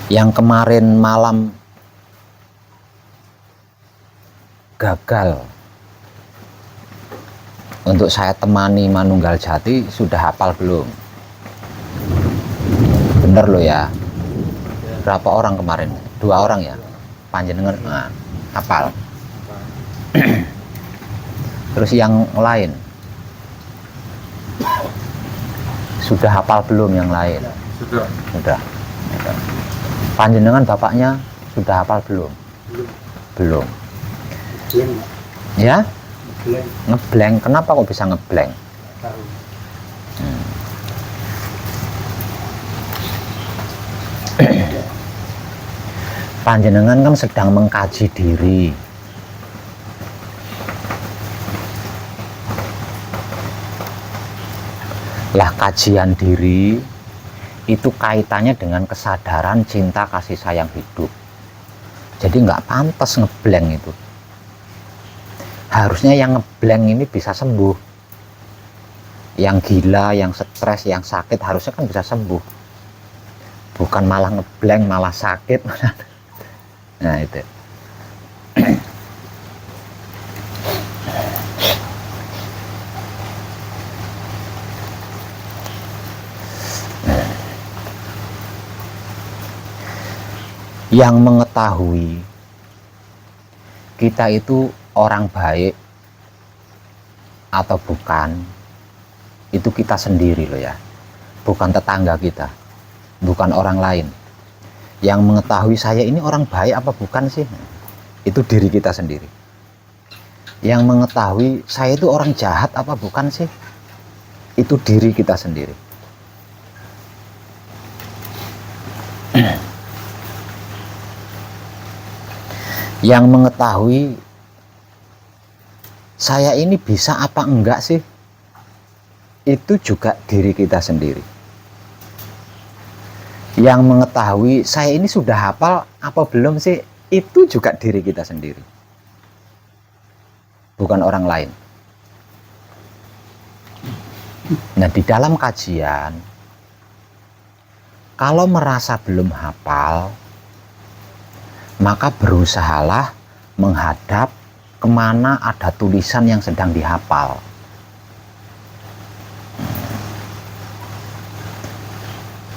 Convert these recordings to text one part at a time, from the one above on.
yang kemarin malam gagal untuk saya temani Manunggal Jati sudah hafal belum? Bener loh ya. Berapa orang kemarin? 2 orang ya? Panjenengan hafal. Terus yang lain sudah hafal belum yang lain? Sudah. Panjenengan bapaknya sudah hafal belum? Belum. Ya? Ngeblank. Kenapa kok bisa ngeblank? Panjenengan kan sedang mengkaji diri. Lah kajian diri itu kaitannya dengan kesadaran cinta kasih sayang hidup. Jadi nggak pantas ngeblank itu. Harusnya yang ngeblank ini bisa sembuh. Yang gila, yang stres, yang sakit harusnya kan bisa sembuh. Bukan malah ngeblank, malah sakit. Nah itu. Yang mengetahui kita itu orang baik atau bukan, itu kita sendiri loh ya, bukan tetangga kita, bukan orang lain. Yang mengetahui saya ini orang baik apa bukan sih, itu diri kita sendiri. Yang mengetahui saya itu orang jahat apa bukan sih, itu diri kita sendiri. Yang mengetahui saya ini bisa apa enggak sih, itu juga diri kita sendiri. Yang mengetahui saya ini sudah hafal apa belum sih, itu juga diri kita sendiri, bukan orang lain. Nah di dalam kajian, kalau merasa belum hafal, maka berusahalah menghadap kemana ada tulisan yang sedang dihafal.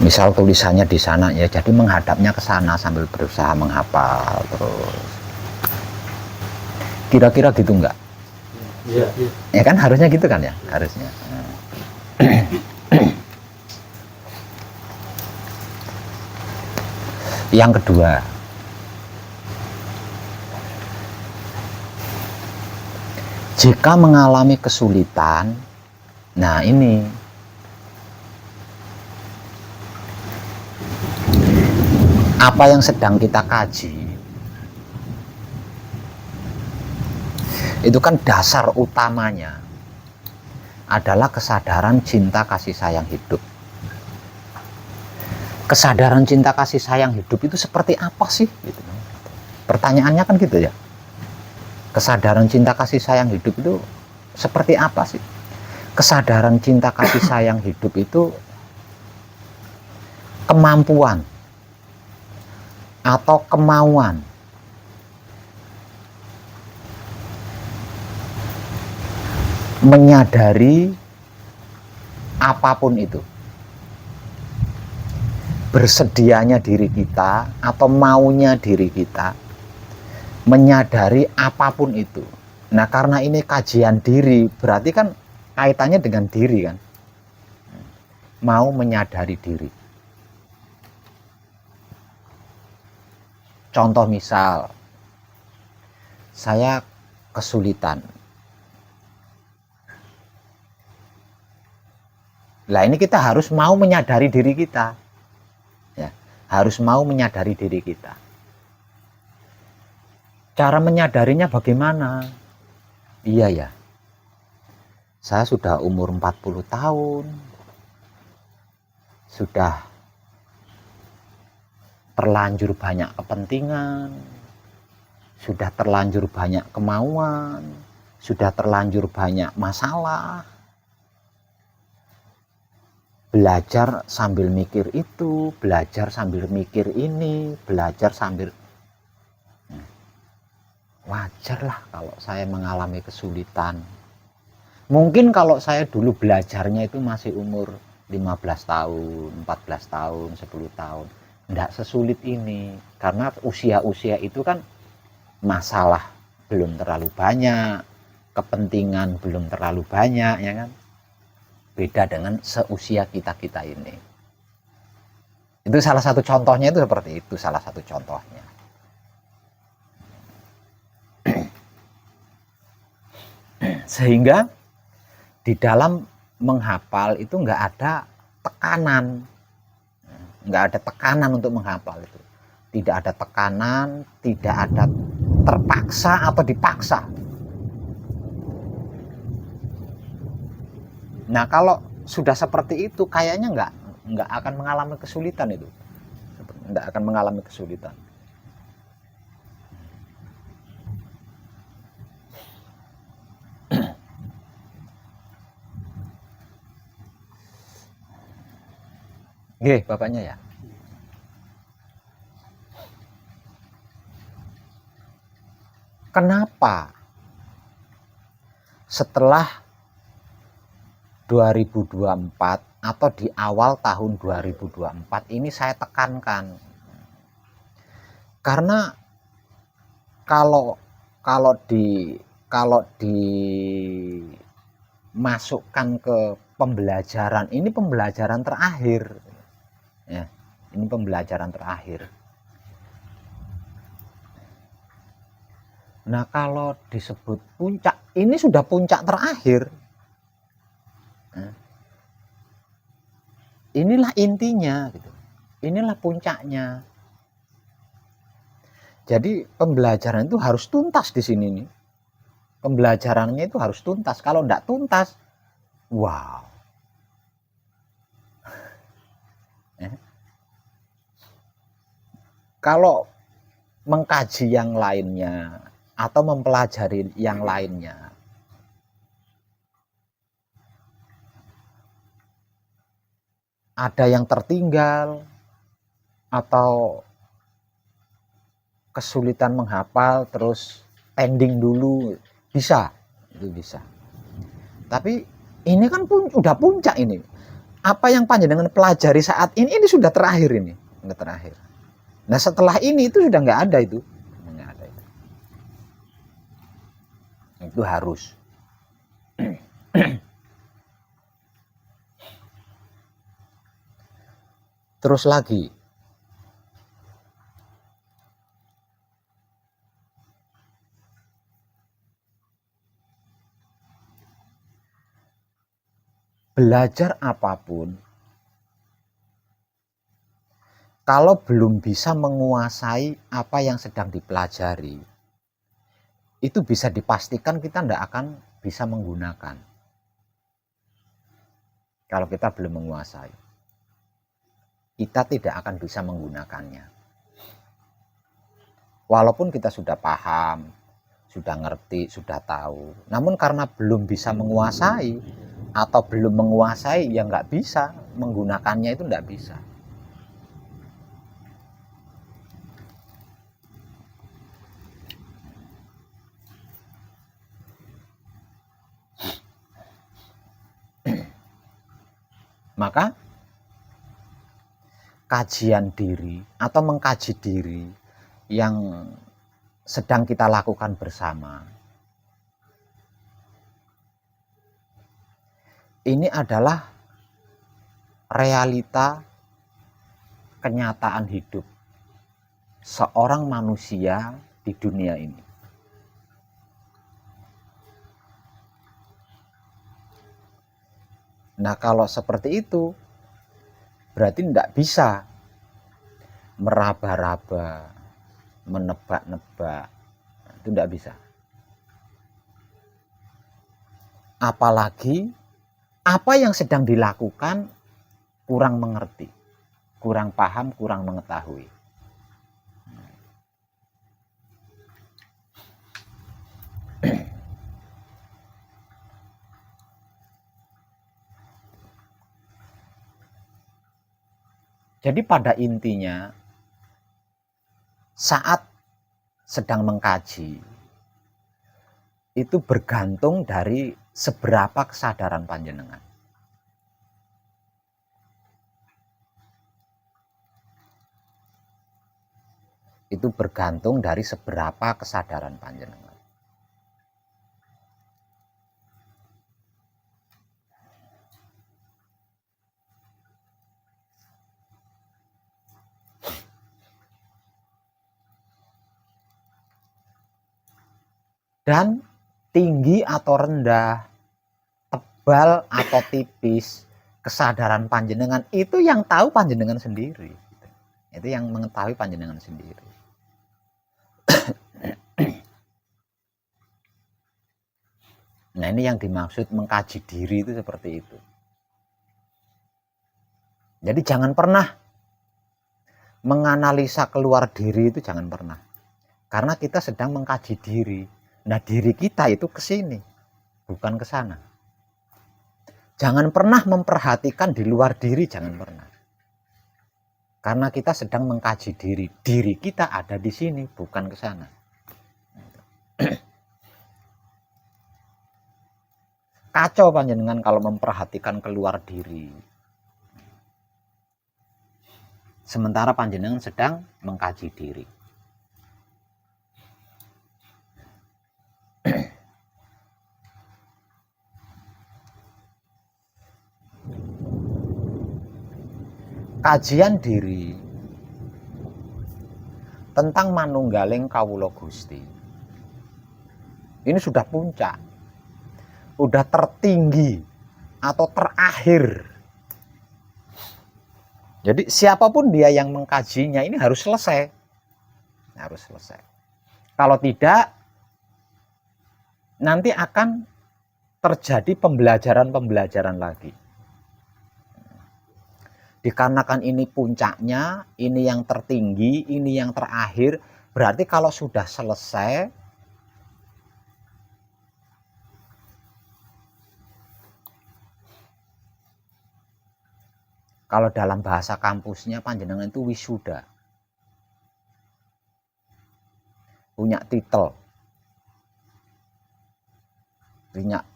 Misal tulisannya di sana ya, jadi menghadapnya ke sana sambil berusaha menghafal terus. Kira-kira gitu enggak? Iya. Ya kan harusnya gitu kan ya, harusnya. Yang kedua, jika mengalami kesulitan, nah ini apa yang sedang kita kaji itu kan dasar utamanya adalah kesadaran cinta kasih sayang hidup. Kesadaran cinta kasih sayang hidup itu seperti apa sih? Gitu. Pertanyaannya kan gitu ya. Kesadaran cinta kasih sayang hidup itu seperti apa sih? Kesadaran cinta kasih sayang hidup itu kemampuan atau kemauan menyadari apapun itu, bersedianya diri kita atau maunya diri kita menyadari apapun itu. Nah karena ini kajian diri, berarti kan kaitannya dengan diri kan, mau menyadari diri. Contoh misal, saya kesulitan. Lah ini kita harus mau menyadari diri kita, ya, harus mau menyadari diri kita. Cara menyadarinya bagaimana? Iya ya, saya sudah umur 40 tahun, sudah terlanjur banyak kepentingan, sudah terlanjur banyak kemauan, sudah terlanjur banyak masalah. belajar sambil mikir itu, belajar sambil mikir ini, belajar sambil, wajar lah kalau saya mengalami kesulitan. Mungkin kalau saya dulu belajarnya itu masih umur 15 tahun, 14 tahun, 10 tahun, enggak sesulit ini. Karena usia-usia itu kan masalah belum terlalu banyak, kepentingan belum terlalu banyak, ya kan? Beda dengan seusia kita-kita ini. Itu salah satu contohnya, itu seperti itu, salah satu contohnya. Sehingga di dalam menghafal itu nggak ada tekanan, nggak ada tekanan untuk menghafal itu. Tidak ada tekanan, tidak ada terpaksa atau dipaksa. Nah kalau sudah seperti itu, kayaknya nggak akan mengalami kesulitan itu, nggak akan mengalami kesulitan. Oke, bapaknya ya. Kenapa setelah 2024 atau di awal tahun 2024 ini saya tekankan? Karena kalau dimasukkan ke pembelajaran, ini pembelajaran terakhir. Ya, ini pembelajaran terakhir. Nah, kalau disebut puncak, ini sudah puncak terakhir. Nah, inilah intinya gitu. Inilah puncaknya. Jadi pembelajaran itu harus tuntas di sini nih. Pembelajarannya itu harus tuntas. Kalau enggak tuntas, wow. Kalau mengkaji yang lainnya atau mempelajari yang lainnya, ada yang tertinggal atau kesulitan menghafal terus pending dulu, bisa, itu bisa. Tapi ini kan udah puncak ini. Apa yang panjenengan pelajari saat ini sudah terakhir ini, sudah terakhir. Nah setelah ini itu sudah nggak ada itu, nggak ada itu. Itu harus. Terus lagi, belajar apapun, kalau belum bisa menguasai apa yang sedang dipelajari, itu bisa dipastikan kita tidak akan bisa menggunakan. Kalau kita belum menguasai, kita tidak akan bisa menggunakannya. Walaupun kita sudah paham, sudah ngerti, sudah tahu, namun karena belum bisa menguasai atau belum menguasai, ya nggak bisa menggunakannya, itu nggak bisa. Maka kajian diri atau mengkaji diri yang sedang kita lakukan bersama, ini adalah realita kenyataan hidup seorang manusia di dunia ini. Nah kalau seperti itu, berarti tidak bisa meraba-raba, menebak-nebak, itu tidak bisa. Apalagi apa yang sedang dilakukan kurang mengerti, kurang paham, kurang mengetahui. Jadi pada intinya saat sedang mengkaji itu bergantung dari seberapa kesadaran panjenengan. Itu bergantung dari seberapa kesadaran panjenengan. Dan tinggi atau rendah, tebal atau tipis, kesadaran panjenengan itu yang tahu panjenengan sendiri. Itu yang mengetahui panjenengan sendiri. Nah, ini yang dimaksud mengkaji diri itu seperti itu. Jadi jangan pernah menganalisa keluar diri, itu jangan pernah. Karena kita sedang mengkaji diri. Nah, diri kita itu ke sini, bukan ke sana. Jangan pernah memperhatikan di luar diri, jangan pernah. Karena kita sedang mengkaji diri. Diri kita ada di sini, bukan ke sana. Kacau panjenengan kalau memperhatikan keluar diri. Sementara panjenengan sedang mengkaji diri. Kajian diri tentang manunggaling kawula Gusti ini sudah puncak, sudah tertinggi atau terakhir. Jadi siapapun dia yang mengkajinya ini harus selesai, harus selesai. Kalau tidak, nanti akan terjadi pembelajaran lagi. Dikarenakan ini puncaknya, ini yang tertinggi, ini yang terakhir, berarti kalau sudah selesai, kalau dalam bahasa kampusnya panjenengan itu wisuda, punya titel,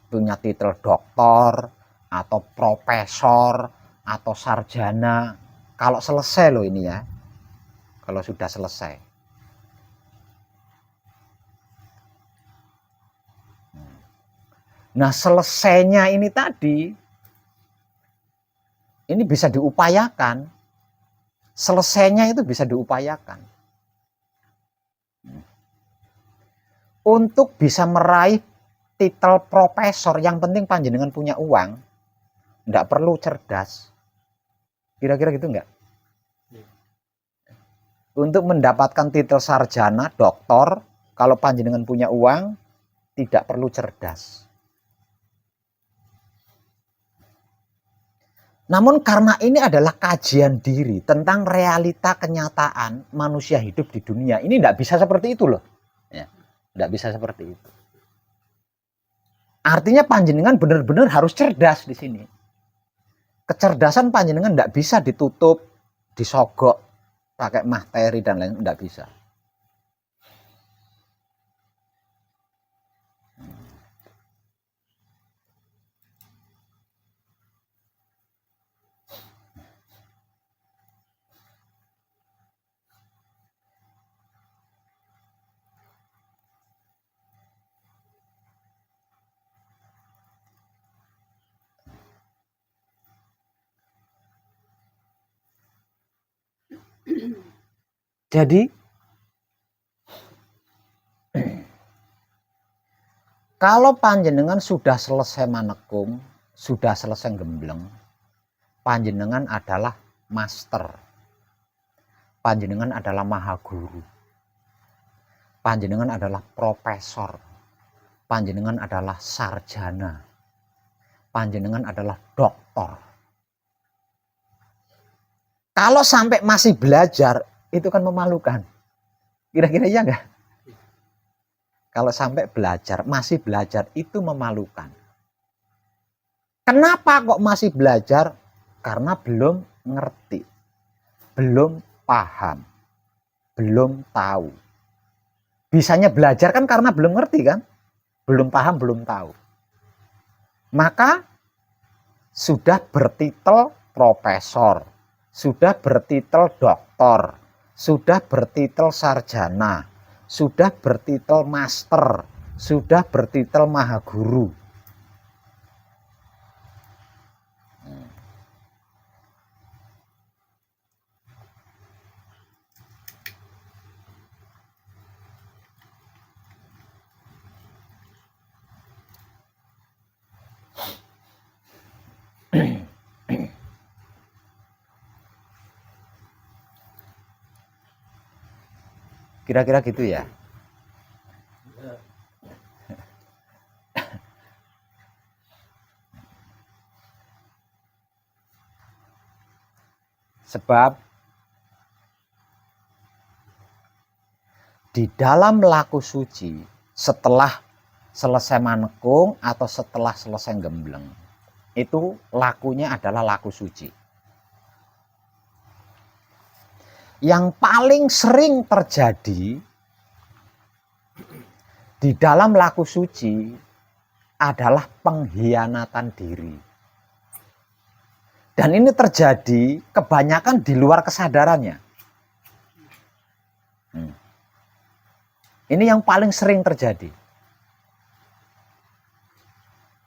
punya titel doktor atau profesor atau sarjana. Kalau selesai loh ini ya, kalau sudah selesai. Nah, selesainya ini tadi, ini bisa diupayakan. Selesainya itu bisa diupayakan. Untuk bisa meraih titel profesor, yang penting panjenengan punya uang, enggak perlu cerdas. Kira-kira gitu enggak? Untuk mendapatkan titel sarjana, doktor, kalau panjenengan punya uang, tidak perlu cerdas. Namun karena ini adalah kajian diri tentang realita kenyataan manusia hidup di dunia, ini enggak bisa seperti itu loh. Ya, enggak bisa seperti itu. Artinya panjenengan benar-benar harus cerdas di sini. Kecerdasan panjenengan enggak bisa ditutup, disogok pakai materi dan lain, enggak bisa. Jadi kalau panjenengan sudah selesai manekung, sudah selesai gembleng, panjenengan adalah master. Panjenengan adalah maha guru. Panjenengan adalah profesor. Panjenengan adalah sarjana. Panjenengan adalah doktor. Kalau sampai masih belajar, itu kan memalukan. Kira-kira iya enggak? Kalau sampai belajar, masih belajar, itu memalukan. Kenapa kok masih belajar? Karena belum ngerti. belum paham, belum tahu. Bisanya belajar kan karena belum ngerti kan? Belum paham, belum tahu. Maka sudah bertitel profesor, sudah bertitel doktor, sudah bertitel sarjana, sudah bertitel master, sudah bertitel mahaguru. Kira-kira gitu ya. Sebab di dalam laku suci, setelah selesai manekung atau setelah selesai gembleng, itu lakunya adalah laku suci. Yang paling sering terjadi di dalam laku suci adalah pengkhianatan diri. Dan ini terjadi kebanyakan di luar kesadarannya. Ini yang paling sering terjadi.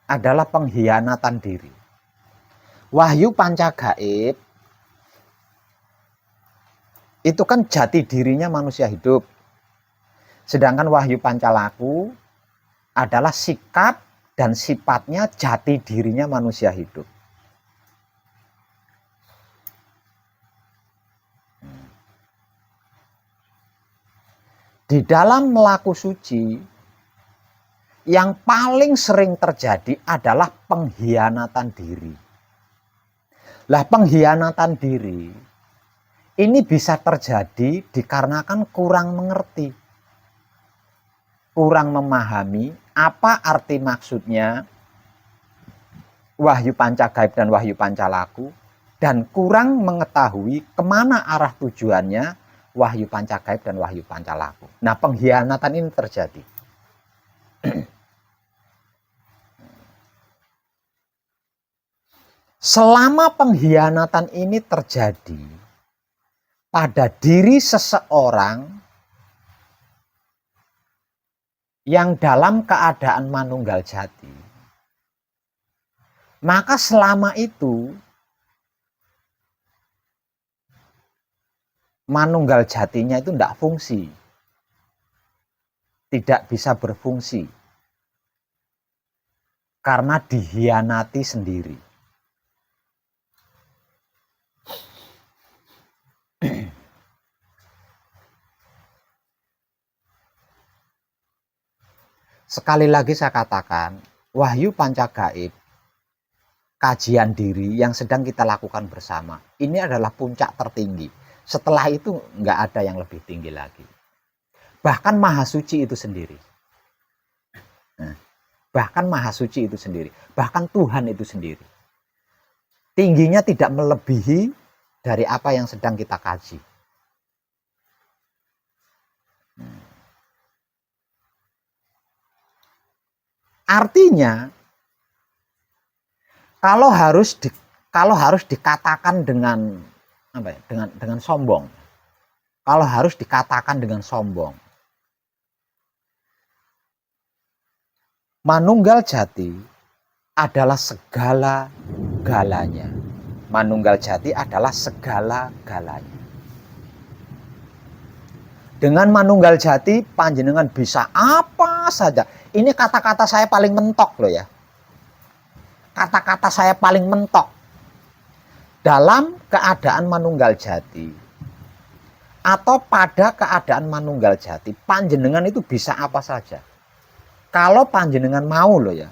Adalah pengkhianatan diri. Wahyu panca gaib itu kan jati dirinya manusia hidup. Sedangkan wahyu panca laku adalah sikap dan sifatnya jati dirinya manusia hidup. Di dalam laku suci, yang paling sering terjadi adalah pengkhianatan diri. Lah, pengkhianatan diri ini bisa terjadi dikarenakan kurang mengerti, kurang memahami apa arti maksudnya wahyu panca gaib dan wahyu panca laku, dan kurang mengetahui kemana arah tujuannya wahyu panca gaib dan wahyu panca laku. Nah, pengkhianatan ini terjadi. Selama pengkhianatan ini terjadi pada diri seseorang yang dalam keadaan manunggal jati, maka selama itu manunggal jatinya itu tidak fungsi, tidak bisa berfungsi karena dikhianati sendiri. Sekali lagi saya katakan, wahyu panca gaib, kajian diri yang sedang kita lakukan bersama, ini adalah puncak tertinggi. Setelah itu nggak ada yang lebih tinggi lagi. Bahkan Maha Suci itu sendiri. Bahkan Maha Suci itu sendiri. Bahkan Tuhan itu sendiri. Tingginya tidak melebihi dari apa yang sedang kita kaji. Artinya, kalau harus dikatakan dengan apa ya, dengan sombong. Kalau harus dikatakan dengan sombong, manunggal jati adalah segala-galanya. Manunggal jati adalah segala-galanya. Dengan manunggal jati, panjenengan bisa apa saja. Ini kata-kata saya paling mentok loh ya. Kata-kata saya paling mentok. Dalam keadaan manunggal jati, atau pada keadaan manunggal jati, panjenengan itu bisa apa saja. Kalau panjenengan mau loh ya.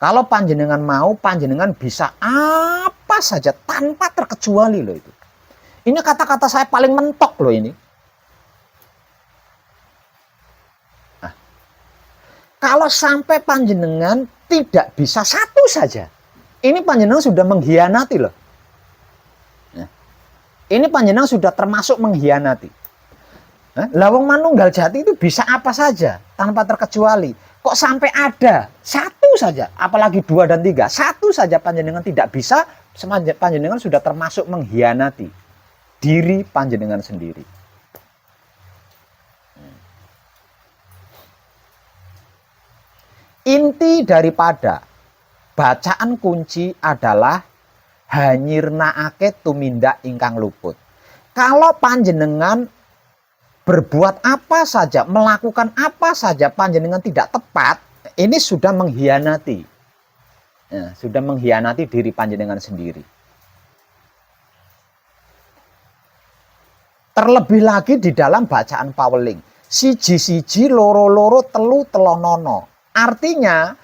Kalau panjenengan mau, panjenengan bisa apa saja tanpa terkecuali loh itu. Ini kata-kata saya paling mentok loh ini. Nah, kalau sampai panjenengan tidak bisa satu saja, ini panjenengan sudah mengkhianati loh. Nah, Ini panjenengan sudah termasuk mengkhianati. Lawang Manunggal Jati itu bisa apa saja tanpa terkecuali. Kok sampai ada satu saja, apalagi 2 dan 3, satu saja panjenengan tidak bisa, panjenengan sudah termasuk mengkhianati diri panjenengan sendiri. Inti daripada bacaan kunci adalah hanyirnaake tumindak ingkang luput. Kalau panjenengan berbuat apa saja, melakukan apa saja panjenengan tidak tepat, ini sudah mengkhianati. Ya, sudah mengkhianati diri panjenengan sendiri. Terlebih lagi di dalam bacaan Paweling, siji-siji, loro-loro, telu telonono. Artinya,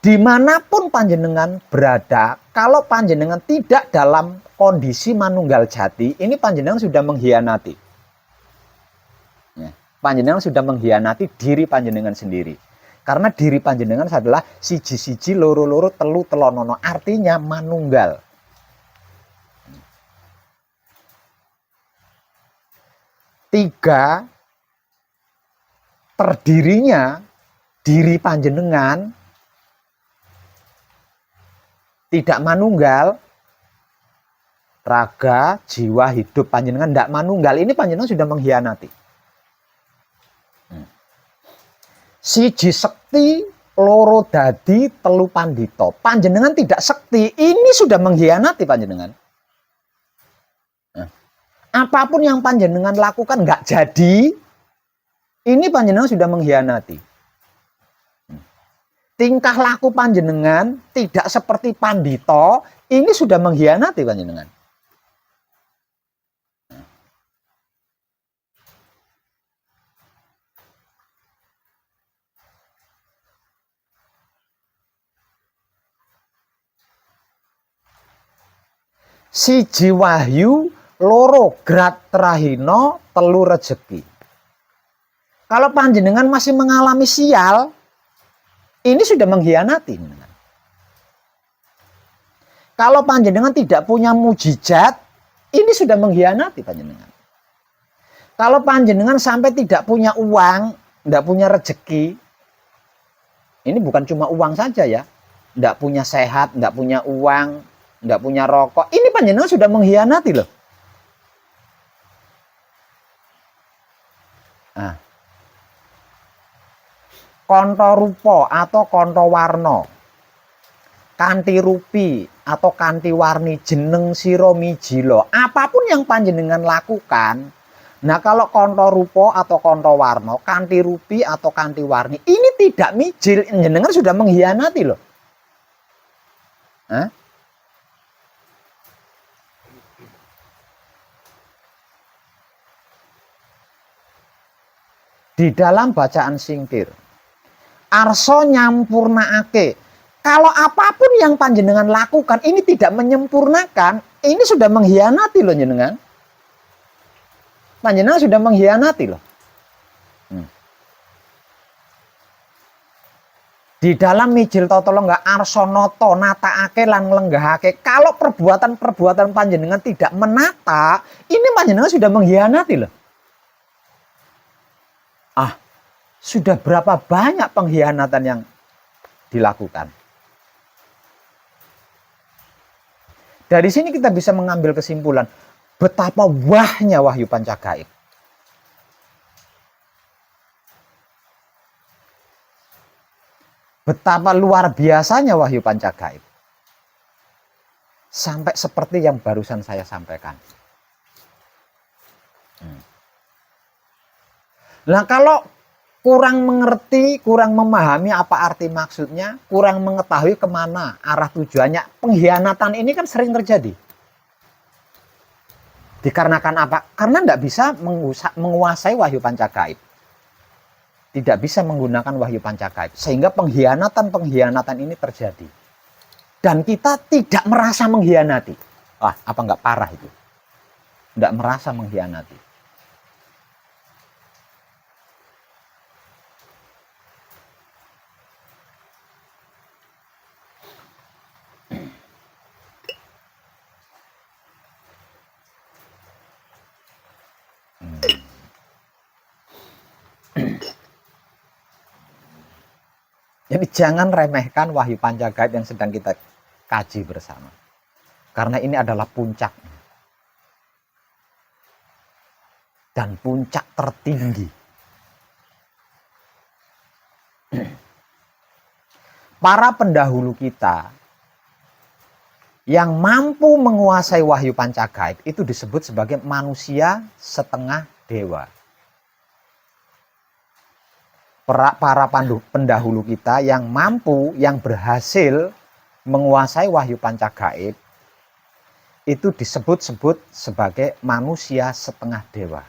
dimanapun panjenengan berada, kalau panjenengan tidak dalam kondisi manunggal jati, ini panjenengan sudah mengkhianati. Panjenengan sudah mengkhianati diri panjenengan sendiri. Karena diri panjenengan adalah siji-siji, loro-loro, telu telonono. Artinya manunggal. Tiga, terdirinya diri panjenengan tidak manunggal, raga, jiwa, hidup panjenengan tidak manunggal. Ini panjenengan sudah mengkhianati. Siji sekti, loro dadi, telu pandito. Panjenengan tidak sekti, ini sudah mengkhianati panjenengan. Apapun yang panjenengan lakukan nggak jadi, ini panjenengan sudah mengkhianati. Tingkah laku panjenengan tidak seperti pandito, ini sudah mengkhianati panjenengan. Siji wahyu, loro grat trahino, telu rejeki. Kalau panjenengan masih mengalami sial, ini sudah mengkhianati. Kalau panjenengan tidak punya mujizat, ini sudah mengkhianati panjenengan. Kalau panjenengan sampai tidak punya uang, tidak punya rejeki, ini bukan cuma uang saja ya, tidak punya sehat, tidak punya uang, tidak punya rokok, ini panjenengan sudah mengkhianati loh. Nah, konto rupo atau konto warno, kanti rupi atau kanti warni, jeneng siro mijilo, apapun yang panjenengan lakukan. Nah, kalau konto rupo atau konto warno, kanti rupi atau kanti warni, ini tidak mijil, jenengan sudah mengkhianati loh. Hah? Di dalam bacaan singkir, arso nyampurnaake. Kalau apapun yang panjenengan lakukan ini tidak menyempurnakan, ini sudah mengkhianati loh jenengan. Panjenengan sudah mengkhianati loh. Di dalam mijil totolongga arso noto nataake lan lenggahake. Kalau perbuatan-perbuatan panjenengan tidak menata, ini panjenengan sudah mengkhianati loh. Sudah berapa banyak pengkhianatan yang dilakukan. Dari sini kita bisa mengambil kesimpulan betapa wahnya wahyu pancagaib. Betapa luar biasanya wahyu pancagaib. Sampai seperti yang barusan saya sampaikan. Nah, kalau kurang mengerti, kurang memahami apa arti maksudnya, kurang mengetahui kemana arah tujuannya, pengkhianatan ini kan sering terjadi. Dikarenakan apa? Karena tidak bisa menguasai wahyu pancagaib. Tidak bisa menggunakan wahyu pancagaib. Sehingga pengkhianatan ini terjadi. Dan kita tidak merasa mengkhianati. Apa nggak parah itu? Tidak merasa mengkhianati. Jadi jangan remehkan Wahyu Pancagaib yang sedang kita kaji bersama. Karena ini adalah puncak. Dan puncak tertinggi. Para pendahulu kita yang mampu menguasai Wahyu Pancagaib itu disebut sebagai manusia setengah dewa. Para pendahulu kita yang mampu, yang berhasil menguasai Wahyu Pancagaib itu disebut-sebut sebagai manusia setengah dewa.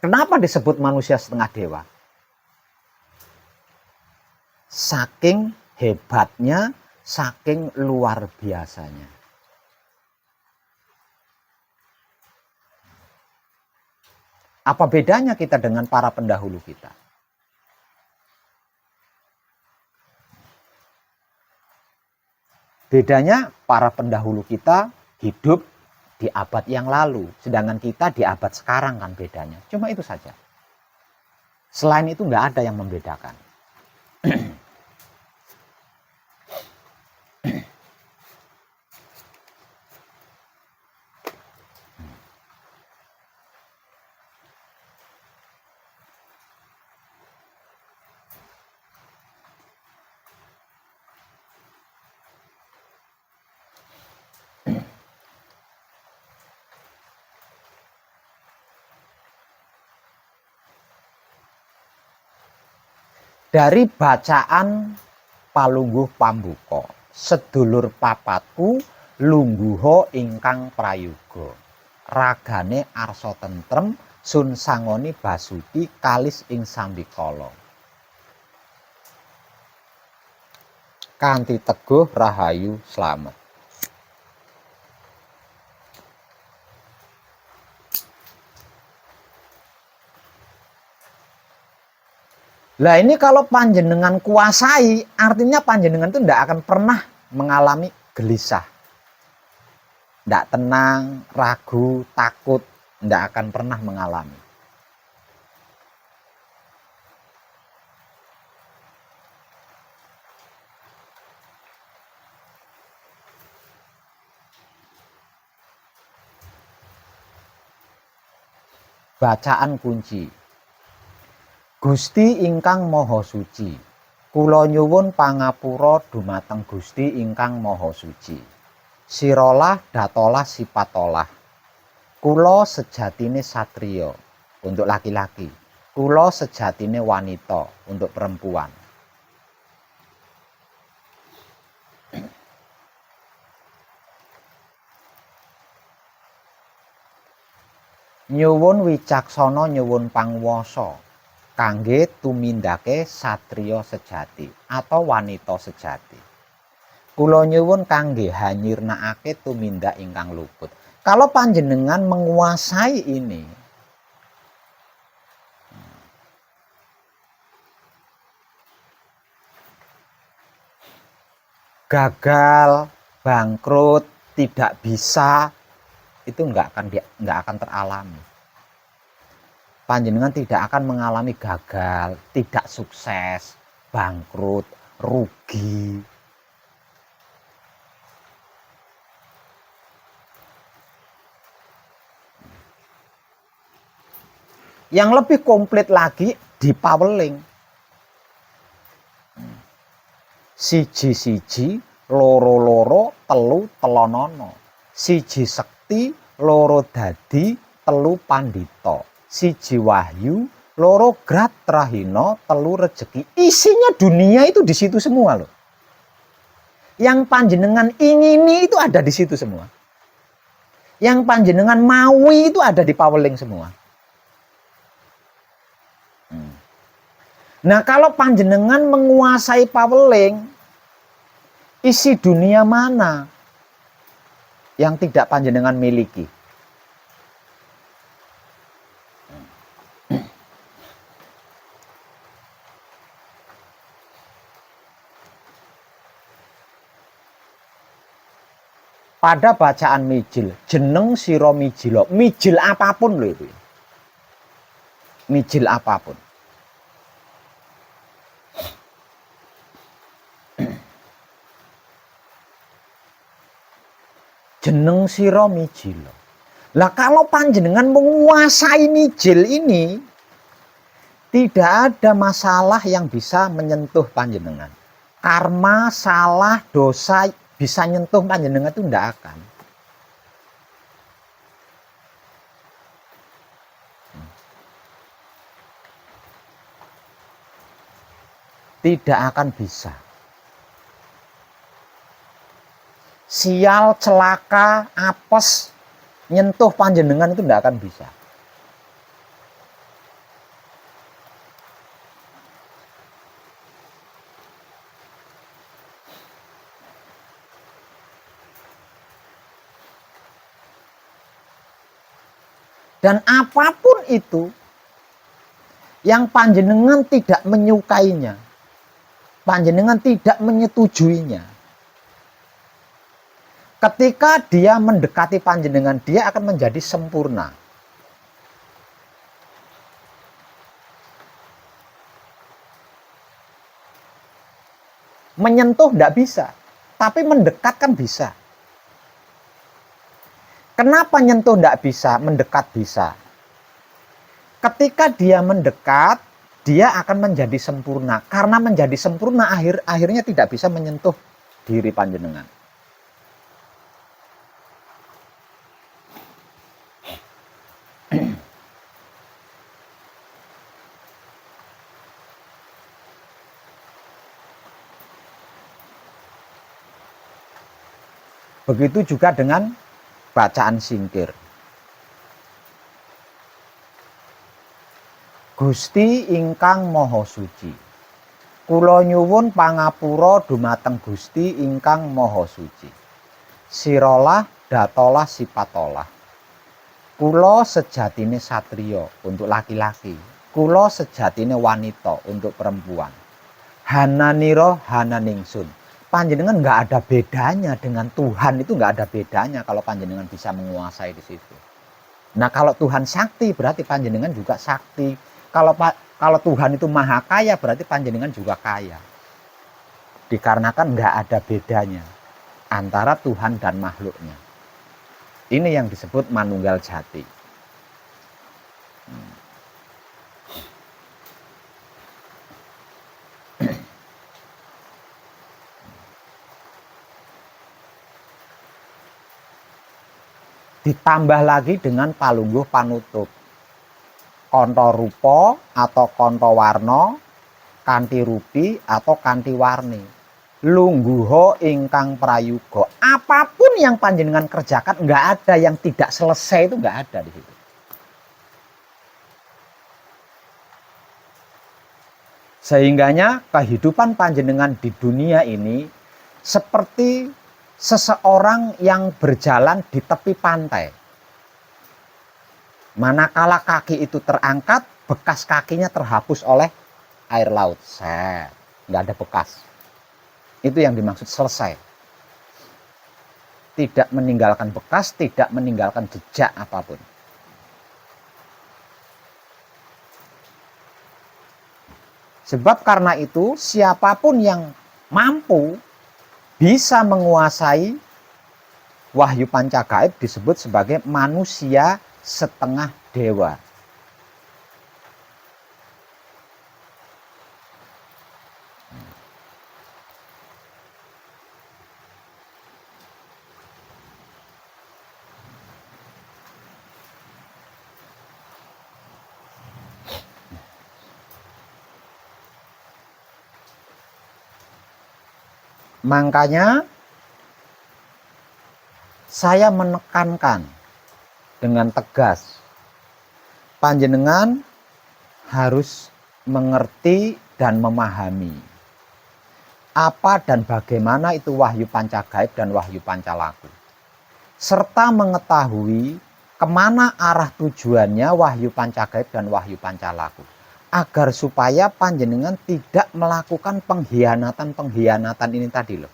Kenapa disebut manusia setengah dewa? Saking hebatnya, saking luar biasanya. Apa bedanya kita dengan para pendahulu kita? Bedanya para pendahulu kita hidup di abad yang lalu, sedangkan kita di abad sekarang kan bedanya. Cuma itu saja. Selain itu nggak ada yang membedakan. Dari bacaan Palungguh Pambuka, sedulur papatku lungguha ingkang prayoga, ragane arsa tentrem sun sangoni basuki kalis ing sambikala, kanthi teguh rahayu slamet. Lah ini kalau panjenengan kuasai, artinya panjenengan itu tidak akan pernah mengalami gelisah. Tidak tenang, ragu, takut, tidak akan pernah mengalami. Bacaan kunci. Gusti ingkang Maha Suci, kula nyuwun pangapura dumateng Gusti ingkang Maha Suci. Sirolah datolah sipatolah. Kula sejatine satriya untuk laki-laki. Kula sejatine wanita untuk perempuan. Nyuwun wicaksana nyuwun pangwasa kangge tumindake satriya sejati atau wanita sejati. Kula nyuwun kangge hanyirnakake tumindak ingkang luput. Kalau panjenengan menguasai ini, gagal, bangkrut, tidak bisa, itu nggak akan teralami. Panjenengan tidak akan mengalami gagal, tidak sukses, bangkrut, rugi. Yang lebih komplit lagi di Paweling. Siji-siji, loro-loro, telu telonono. Siji sekti, loro dadi, telu pandita. Siji wahyu, loro grat trahina, telu rejeki. Isinya dunia itu di situ semua loh. Yang panjenengan ingini itu ada di situ semua. Yang panjenengan maui itu ada di Paweling semua. Nah, kalau panjenengan menguasai Paweling, isi dunia mana yang tidak panjenengan miliki? Pada bacaan mijil, jeneng sira mijila, mijil apapun loh itu. Mijil apapun. jeneng sira mijil. Lah kalau panjenengan menguasai mijil ini, tidak ada masalah yang bisa menyentuh panjenengan. Karma, salah, dosa bisa nyentuh panjenengan itu tidak akan. Tidak akan bisa. Sial, celaka, apes, nyentuh panjenengan itu tidak akan bisa. Dan apapun itu yang panjenengan tidak menyukainya, panjenengan tidak menyetujuinya, ketika dia mendekati panjenengan, dia akan menjadi sempurna. Menyentuh tidak bisa, tapi mendekat kan bisa. Kenapa nyentuh tidak bisa, mendekat bisa? Ketika dia mendekat, dia akan menjadi sempurna. Karena menjadi sempurna, akhirnya tidak bisa menyentuh diri panjenengan. Begitu juga dengan bacaan singkir. Gusti ingkang Maha Suci, kula nyuwun pangapura dumateng Gusti ingkang Maha Suci. Sirolah datolah sipatolah. Kula sejatine satriya untuk laki-laki, kula sejatine wanita untuk perempuan. Hananira hananingsun. Panjenengan nggak ada bedanya dengan Tuhan, itu nggak ada bedanya kalau panjenengan bisa menguasai di situ. Nah kalau Tuhan sakti berarti panjenengan juga sakti. Kalau Tuhan itu maha kaya berarti panjenengan juga kaya. Dikarenakan nggak ada bedanya antara Tuhan dan makhluknya. Ini yang disebut manunggal jati. Ditambah lagi dengan palungguh panutup. Konto rupa atau konto warna, kanthi rupi atau kanthi warni. Lungguha ingkang prayuga. Apapun yang panjenengan kerjakan, nggak ada yang tidak selesai, itu nggak ada di situ. Sehingganya kehidupan panjenengan di dunia ini seperti seseorang yang berjalan di tepi pantai. Manakala kaki itu terangkat, bekas kakinya terhapus oleh air laut. Nggak ada bekas. Itu yang dimaksud selesai. Tidak meninggalkan bekas, tidak meninggalkan jejak apapun. Sebab karena itu, siapapun yang mampu bisa menguasai wahyu pancagaib disebut sebagai manusia setengah dewa. Makanya saya menekankan dengan tegas, panjenengan harus mengerti dan memahami apa dan bagaimana itu wahyu pancagaib dan wahyu pancalaku, serta mengetahui kemana arah tujuannya wahyu pancagaib dan wahyu pancalaku, agar supaya panjenengan tidak melakukan pengkhianatan ini tadi loh.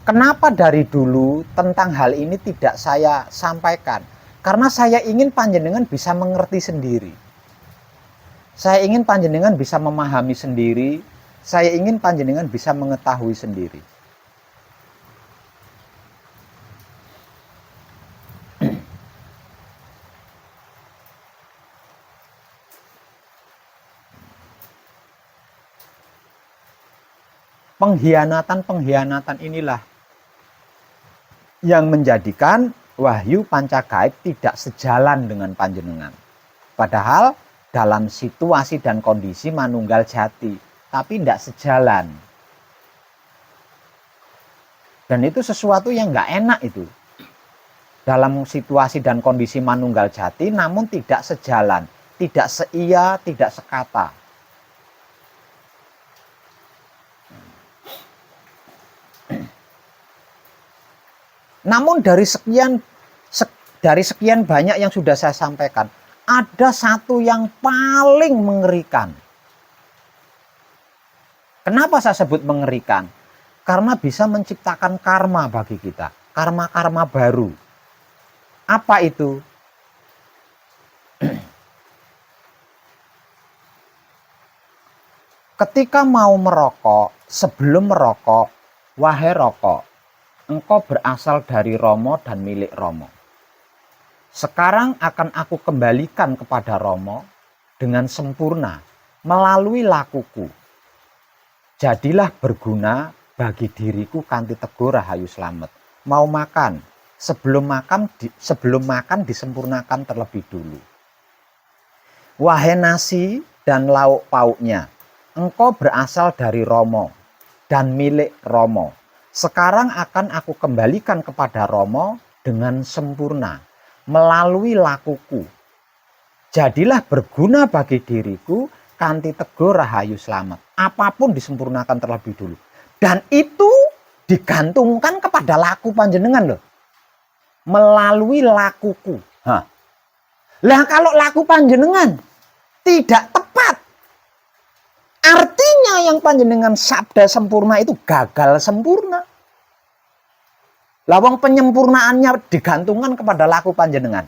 Kenapa dari dulu tentang hal ini tidak saya sampaikan? Karena saya ingin panjenengan bisa mengerti sendiri. Saya ingin panjenengan bisa memahami sendiri Saya ingin panjenengan bisa mengetahui sendiri. Pengkhianatan inilah yang menjadikan wahyu panca gaib tidak sejalan dengan panjenengan. Padahal dalam situasi dan kondisi manunggal jati, tapi tidak sejalan. Dan itu sesuatu yang nggak enak itu. Dalam situasi dan kondisi manunggal jati, namun tidak sejalan, tidak seia, tidak sekata. Namun dari sekian banyak yang sudah saya sampaikan, ada satu yang paling mengerikan. Kenapa saya sebut mengerikan? Karena bisa menciptakan karma bagi kita, karma-karma baru. Apa itu? Ketika mau merokok, sebelum merokok, wahai rokok, engkau berasal dari Romo dan milik Romo. Sekarang akan aku kembalikan kepada Romo dengan sempurna melalui lakuku. Jadilah berguna bagi diriku kanthi teguh rahayu slamet. Mau makan, sebelum makan disempurnakan terlebih dulu. Wahai nasi dan lauk pauknya, engkau berasal dari Romo dan milik Romo. Sekarang akan aku kembalikan kepada Romo dengan sempurna melalui lakuku. Jadilah berguna bagi diriku kanthi teguh rahayu slamet. Apapun disempurnakan terlebih dulu. Dan itu digantungkan kepada laku panjenengan loh. Melalui lakuku. Lah kalau laku panjenengan tidak tepat, artinya yang panjenengan sabda sempurna itu gagal sempurna. Lawang penyempurnaannya digantungkan kepada laku panjenengan.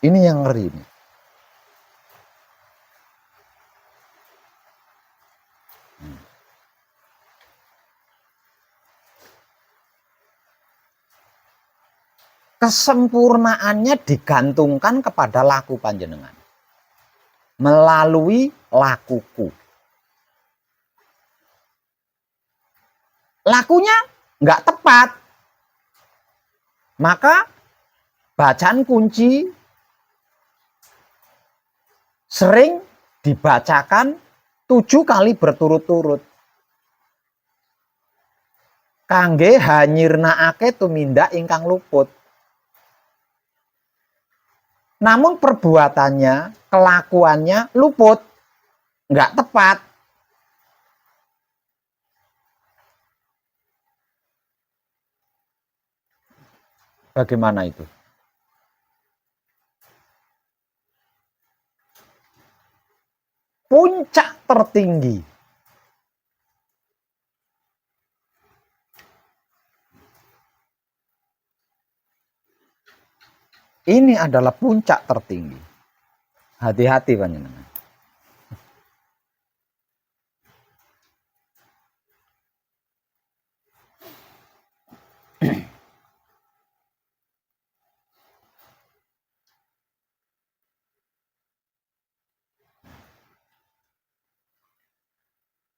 Ini yang ngeri nih. Kesempurnaannya digantungkan kepada laku panjenengan melalui lakuku. Lakunya nggak tepat, maka bacaan kunci sering dibacakan 7 kali berturut-turut. Kangge hanyirnaake tumindak ingkang luput. Namun perbuatannya, kelakuannya luput, nggak tepat. Bagaimana itu? Puncak tertinggi. Ini adalah puncak tertinggi. Hati-hati panjenengan.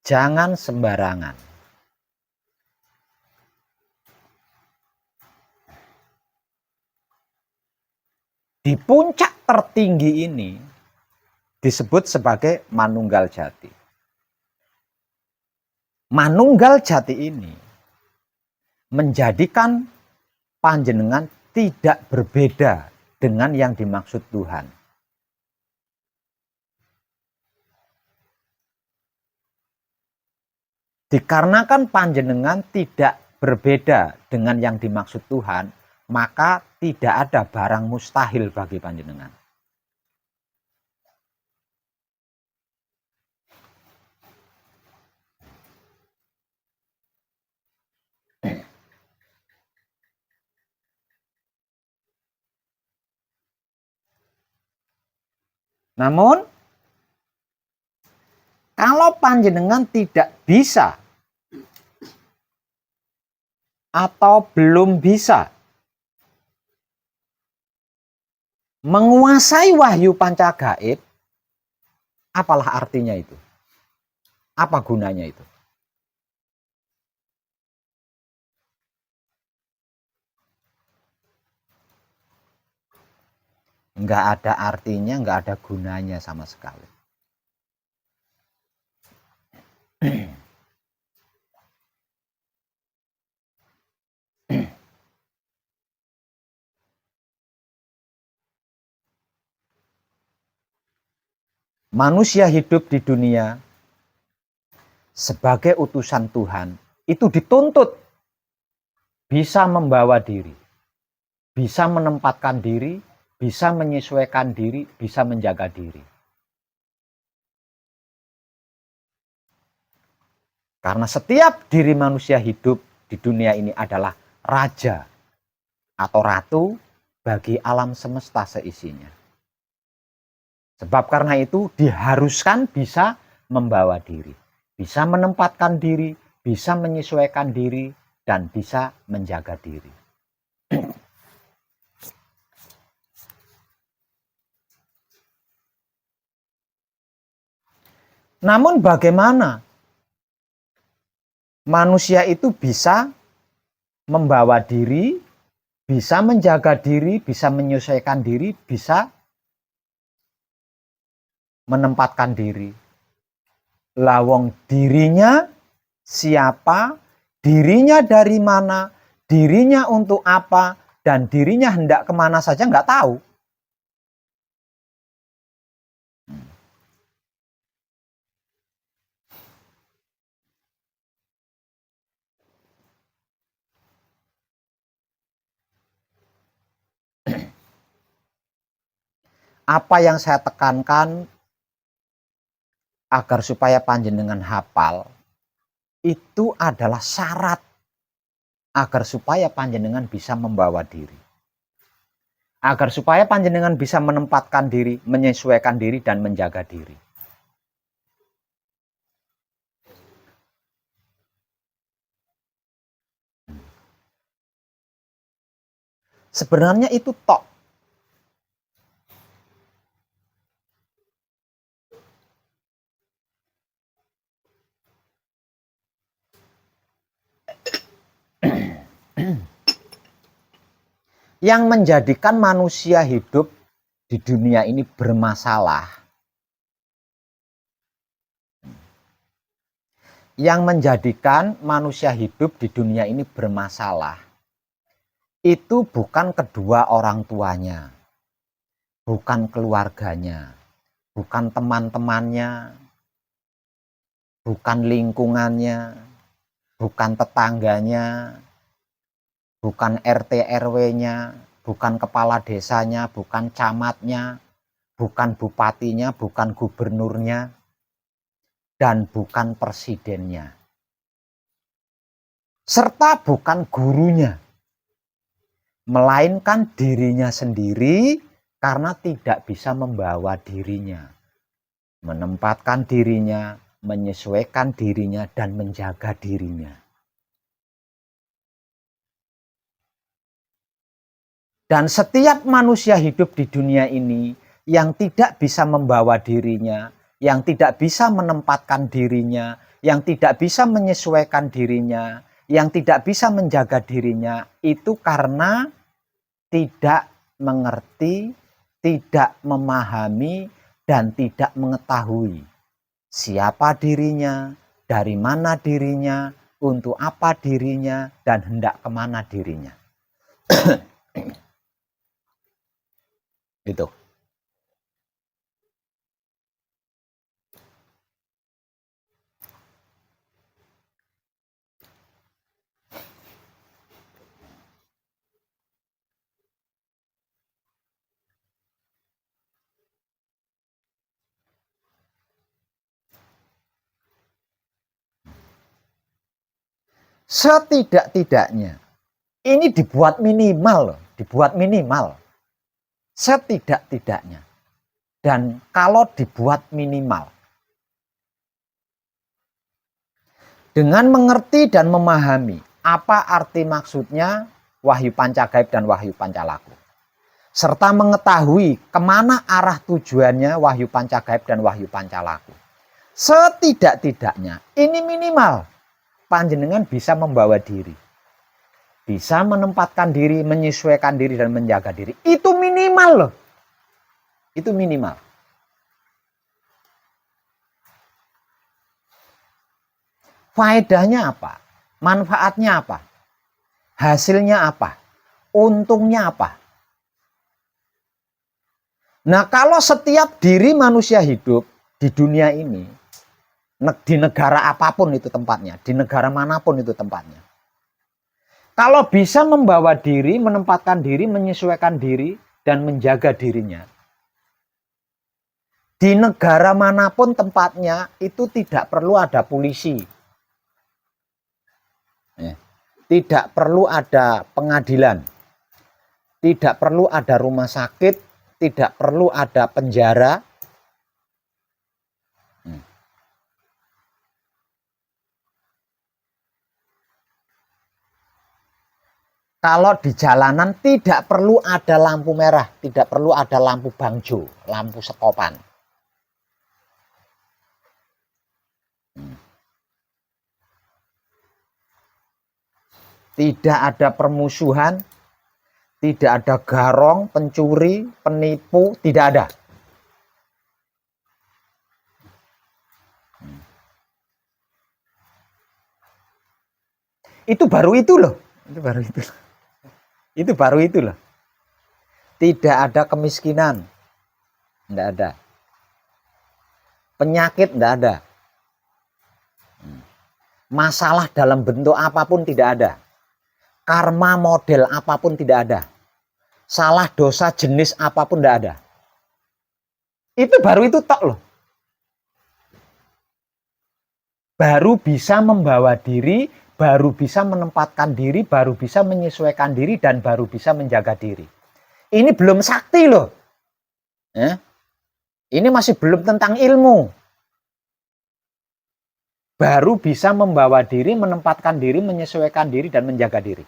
Jangan sembarangan. Di puncak tertinggi ini disebut sebagai manunggal jati. Manunggal jati ini menjadikan panjenengan tidak berbeda dengan yang dimaksud Tuhan. Dikarenakan panjenengan tidak berbeda dengan yang dimaksud Tuhan, maka tidak ada barang mustahil bagi panjenengan. Namun kalau panjenengan tidak bisa atau belum bisa menguasai wahyu pancagaib, apalah artinya itu? Apa gunanya itu? Nggak ada artinya, nggak ada gunanya sama sekali. Manusia hidup di dunia sebagai utusan Tuhan itu dituntut bisa membawa diri, bisa menempatkan diri, bisa menyesuaikan diri, bisa menjaga diri. Karena setiap diri manusia hidup di dunia ini adalah raja atau ratu bagi alam semesta seisinya. Sebab karena itu diharuskan bisa membawa diri, bisa menempatkan diri, bisa menyesuaikan diri, dan bisa menjaga diri. Namun bagaimana manusia itu bisa membawa diri, bisa menjaga diri, bisa menyesuaikan diri, bisa menempatkan diri? Lawong dirinya siapa, dirinya dari mana, dirinya untuk apa, dan dirinya hendak kemana saja nggak tahu. Apa yang saya tekankan agar supaya panjenengan hafal itu adalah syarat agar supaya panjenengan bisa membawa diri. Agar supaya panjenengan bisa menempatkan diri, menyesuaikan diri, dan menjaga diri. Sebenarnya itu tok. Yang menjadikan manusia hidup di dunia ini bermasalah. Yang menjadikan manusia hidup di dunia ini bermasalah itu bukan kedua orang tuanya, bukan keluarganya, bukan teman-temannya, bukan lingkungannya, bukan tetangganya, bukan RT RW-nya, bukan kepala desanya, bukan camatnya, bukan bupatinya, bukan gubernurnya, dan bukan presidennya. Serta bukan gurunya. Melainkan dirinya sendiri karena tidak bisa membawa dirinya, menempatkan dirinya, menyesuaikan dirinya, dan menjaga dirinya. Dan setiap manusia hidup di dunia ini yang tidak bisa membawa dirinya, yang tidak bisa menempatkan dirinya, yang tidak bisa menyesuaikan dirinya, yang tidak bisa menjaga dirinya, itu karena tidak mengerti, tidak memahami, dan tidak mengetahui siapa dirinya, dari mana dirinya, untuk apa dirinya, dan hendak kemana dirinya. Itu. Setidak-tidaknya ini dibuat minimal loh, dibuat minimal. Setidak-tidaknya dan kalau dibuat minimal. Dengan mengerti dan memahami apa arti maksudnya wahyu pancagaib dan wahyu pancalaku, serta mengetahui kemana arah tujuannya wahyu pancagaib dan wahyu pancalaku, setidak-tidaknya ini minimal panjenengan bisa membawa diri, bisa menempatkan diri, menyesuaikan diri dan menjaga diri. Itu minimal loh. Itu minimal. Faedahnya apa? Manfaatnya apa? Hasilnya apa? Untungnya apa? Nah, kalau setiap diri manusia hidup di dunia ini, di negara apapun itu tempatnya, di negara manapun itu tempatnya, kalau bisa membawa diri, menempatkan diri, menyesuaikan diri, dan menjaga dirinya, di negara manapun tempatnya itu tidak perlu ada polisi, tidak perlu ada pengadilan, tidak perlu ada rumah sakit, tidak perlu ada penjara. Kalau di jalanan tidak perlu ada lampu merah, tidak perlu ada lampu bangjo, lampu stopan. Tidak ada permusuhan, tidak ada garong, pencuri, penipu, tidak ada. Itu baru itu loh. Itu baru itu. Itu baru itu loh. Tidak ada kemiskinan. Tidak ada. Penyakit tidak ada. Masalah dalam bentuk apapun tidak ada. Karma model apapun tidak ada. Salah dosa jenis apapun tidak ada. Itu baru itu tok loh. Baru bisa membawa diri, baru bisa menempatkan diri, baru bisa menyesuaikan diri, dan baru bisa menjaga diri. Ini belum sakti loh. Ini masih belum tentang ilmu. Baru bisa membawa diri, menempatkan diri, menyesuaikan diri, dan menjaga diri.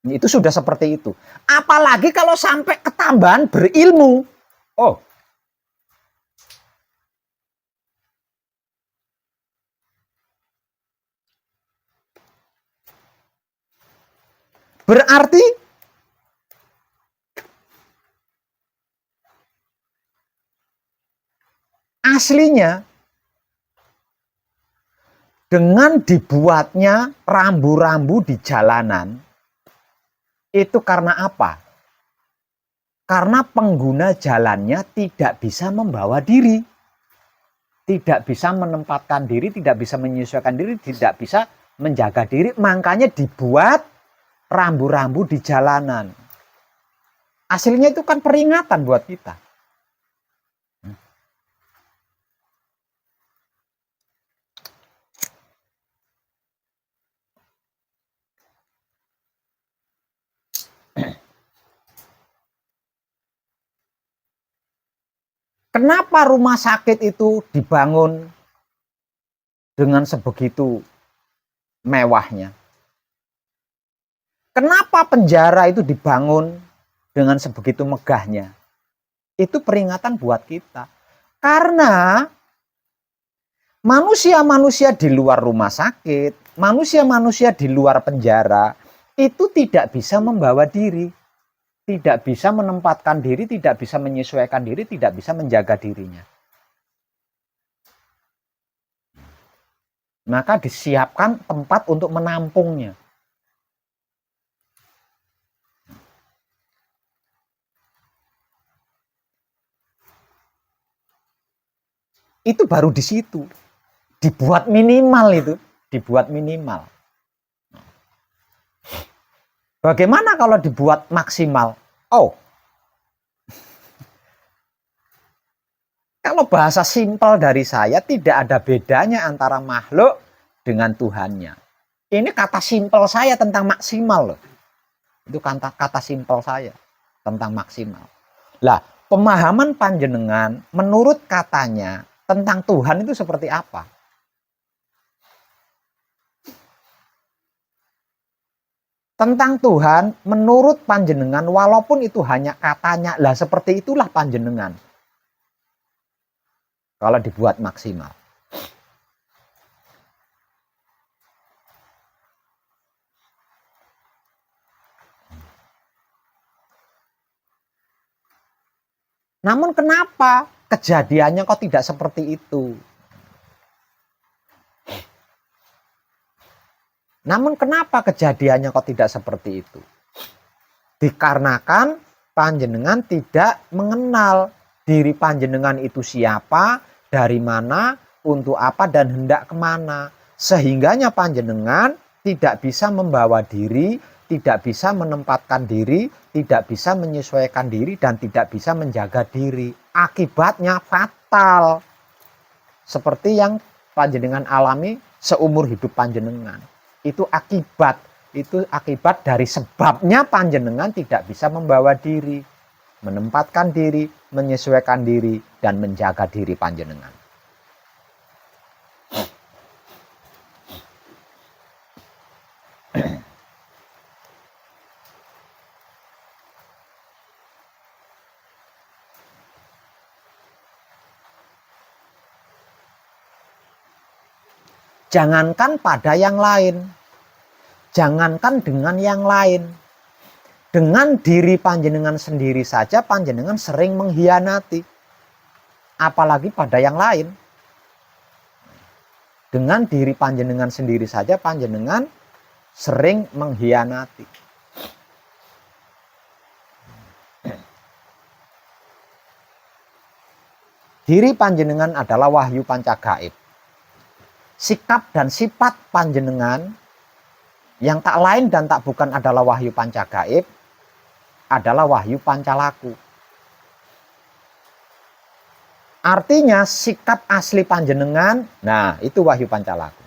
Itu sudah seperti itu. Apalagi kalau sampai ketambahan berilmu. Oh, berarti aslinya dengan dibuatnya rambu-rambu di jalanan itu karena apa? Karena pengguna jalannya tidak bisa membawa diri, tidak bisa menempatkan diri, tidak bisa menyesuaikan diri, tidak bisa menjaga diri, makanya dibuat rambu-rambu di jalanan. Hasilnya itu kan peringatan buat kita. Kenapa rumah sakit itu dibangun dengan sebegitu mewahnya? Kenapa penjara itu dibangun dengan sebegitu megahnya? Itu peringatan buat kita. Karena manusia-manusia di luar rumah sakit, manusia-manusia di luar penjara, itu tidak bisa membawa diri, tidak bisa menempatkan diri, tidak bisa menyesuaikan diri, tidak bisa menjaga dirinya. Maka disiapkan tempat untuk menampungnya. Itu baru di situ. Dibuat minimal itu, dibuat minimal. Bagaimana kalau dibuat maksimal? Oh, kalau bahasa simpel dari saya, tidak ada bedanya antara makhluk dengan Tuhannya. Ini kata simpel saya tentang maksimal loh. Itu kata simpel saya tentang maksimal. Lah, Pemahaman panjenengan menurut katanya tentang Tuhan itu seperti apa? Tentang Tuhan menurut panjenengan, walaupun itu hanya katanya, lah seperti itulah panjenengan. Kalau dibuat maksimal. Namun kenapa kejadiannya kok tidak seperti itu? Namun kenapa kejadiannya kok tidak seperti itu? Dikarenakan panjenengan tidak mengenal diri panjenengan itu siapa, dari mana, untuk apa, dan hendak kemana. Sehingganya panjenengan tidak bisa membawa diri, tidak bisa menempatkan diri, tidak bisa menyesuaikan diri, dan tidak bisa menjaga diri. Akibatnya fatal. Seperti yang panjenengan alami seumur hidup panjenengan. Itu akibat dari sebabnya panjenengan tidak bisa membawa diri, menempatkan diri, menyesuaikan diri, dan menjaga diri panjenengan. Jangankan pada yang lain, jangankan dengan yang lain, dengan diri panjenengan sendiri saja panjenengan sering mengkhianati, apalagi pada yang lain. Dengan diri panjenengan sendiri saja panjenengan sering mengkhianati. Diri panjenengan adalah wahyu pancagaib. Sikap dan sifat panjenengan yang tak lain dan tak bukan adalah wahyu pancagaib, adalah wahyu pancalaku. Artinya sikap asli panjenengan, nah itu wahyu pancalaku.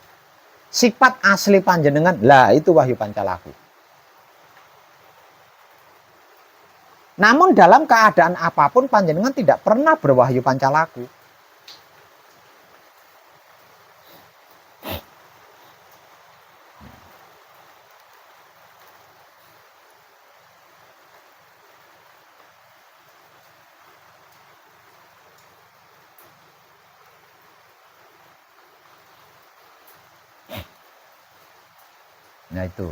Sifat asli panjenengan, lah itu wahyu pancalaku. Namun dalam keadaan apapun panjenengan tidak pernah berwahyu pancalaku. Nah itu.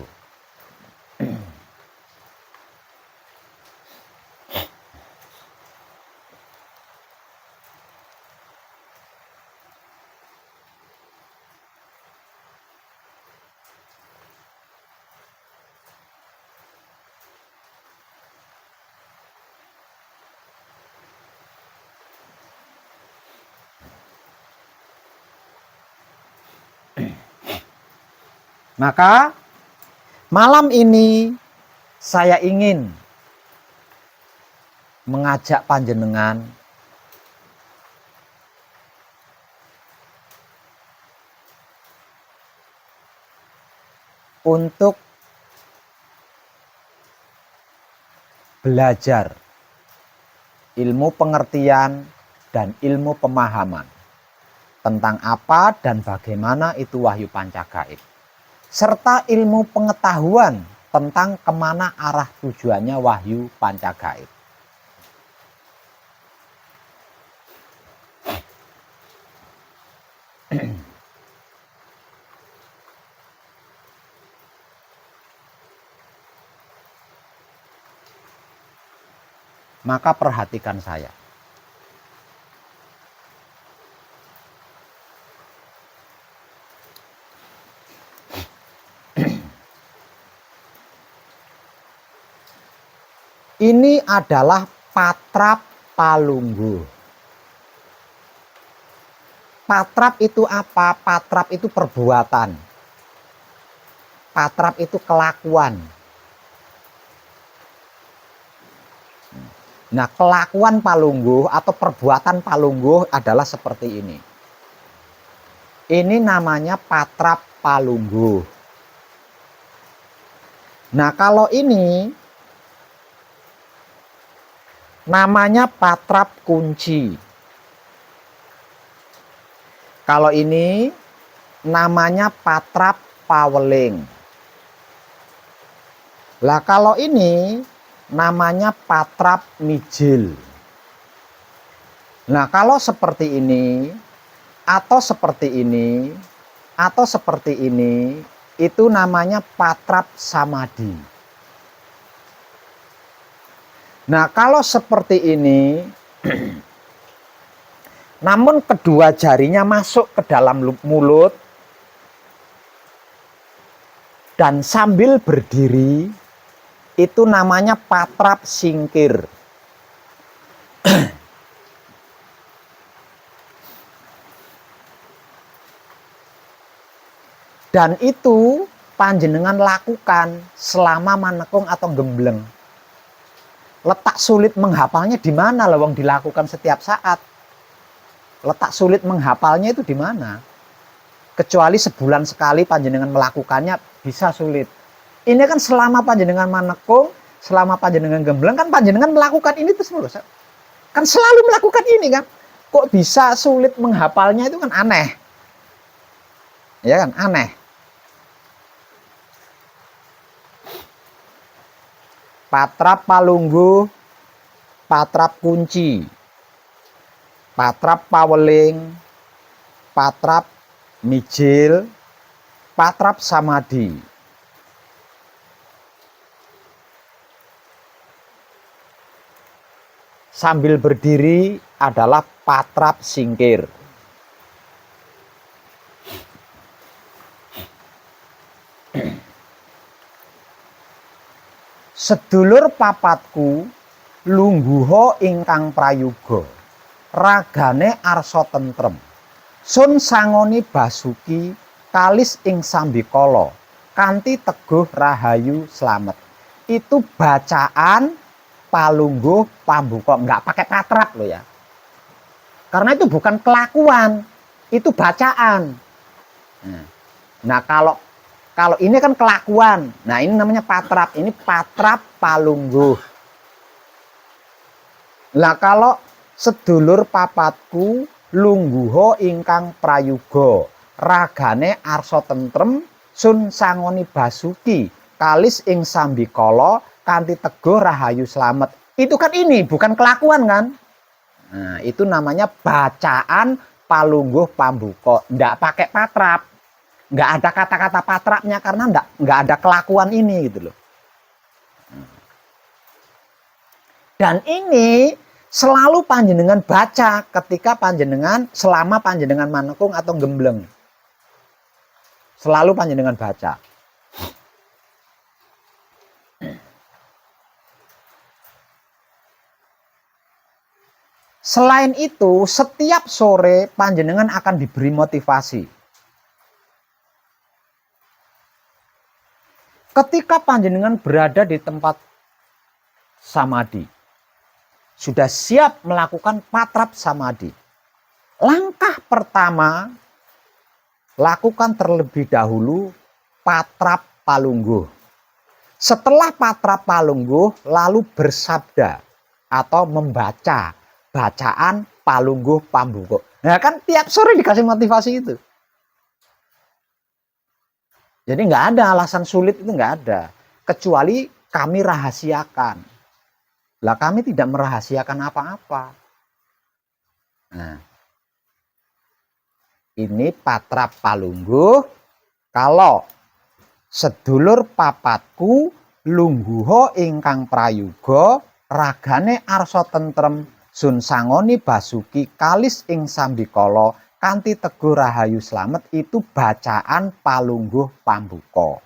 Maka malam ini saya ingin mengajak panjenengan untuk belajar ilmu pengertian dan ilmu pemahaman tentang apa dan bagaimana itu wahyu pancagaib, serta ilmu pengetahuan tentang kemana arah tujuannya wahyu pancagaib. Maka perhatikan saya. Ini adalah patrap palungguh. Patrap itu apa? Patrap itu perbuatan. Patrap itu kelakuan. Nah, kelakuan palungguh atau perbuatan palungguh adalah seperti ini. Ini namanya patrap palungguh. Nah, kalau ini namanya patrap kunci. Kalau ini namanya patrap paweling. Lah kalau ini namanya patrap mijil. Nah kalau seperti ini atau seperti ini atau seperti ini, itu namanya patrap samadi. Nah kalau seperti ini namun kedua jarinya masuk ke dalam mulut dan sambil berdiri, itu namanya patrap singkir. Dan itu panjenengan lakukan selama manekung atau gembleng. Letak sulit menghafalnya di mana lawang dilakukan setiap saat? Letak sulit menghafalnya itu di mana? Kecuali sebulan sekali panjenengan melakukannya bisa sulit. Ini kan selama panjenengan manekung, selama panjenengan gembleng kan panjenengan melakukan ini terus menerus. Kan selalu melakukan ini kan. Kok bisa sulit menghafalnya itu kan aneh. Ya kan, aneh. Patrap palungguh, patrap kunci, patrap paweling, patrap mijil, patrap samadi. Sambil berdiri adalah patrap singkir. Sedulur papatku lungguha ingkang prayoga, ragane arsa tentrem, sun sangoni basuki kalis ing sambikala, kanthi teguh rahayu slamet. Itu bacaan palungguh pambuka, nggak pakai patrap loh ya. Karena itu bukan kelakuan, itu bacaan. Nah kalau ini kan kelakuan. Nah ini namanya patrap, ini patrap palungguh. Lah kalau sedulur papatku lungguha ingkang prayoga, ragane arsa tentrem, sun sangoni basuki kalis ing sambikala, kanthi teguh rahayu slamet. Itu kan ini bukan kelakuan kan? Nah, itu namanya bacaan palungguh pambuka, ndak pakai patrap. Nggak ada kata-kata patrapnya karena nggak ada kelakuan ini gitu loh. Dan ini selalu panjenengan baca ketika panjenengan selama panjenengan manekung atau gembleng. Selalu panjenengan baca. Selain itu, setiap sore panjenengan akan diberi motivasi. Ketika panjenengan berada di tempat samadhi, sudah siap melakukan patrap samadhi. Langkah pertama, lakukan terlebih dahulu patrap palungguh. Setelah patrap palungguh, lalu bersabda atau membaca bacaan palungguh pambuka. Nah kan tiap sore dikasih motivasi itu. Jadi nggak ada alasan sulit, itu nggak ada. Kecuali kami rahasiakan. Lah kami tidak merahasiakan apa-apa. Nah, ini patrap palungguh. Kalau sedulur papatku lungguha ingkang prayoga, ragane arsa tentrem, sun sangoni basuki kalis ing sambikala, kanthi teguh rahayu slamet. Itu bacaan palungguh pambuka.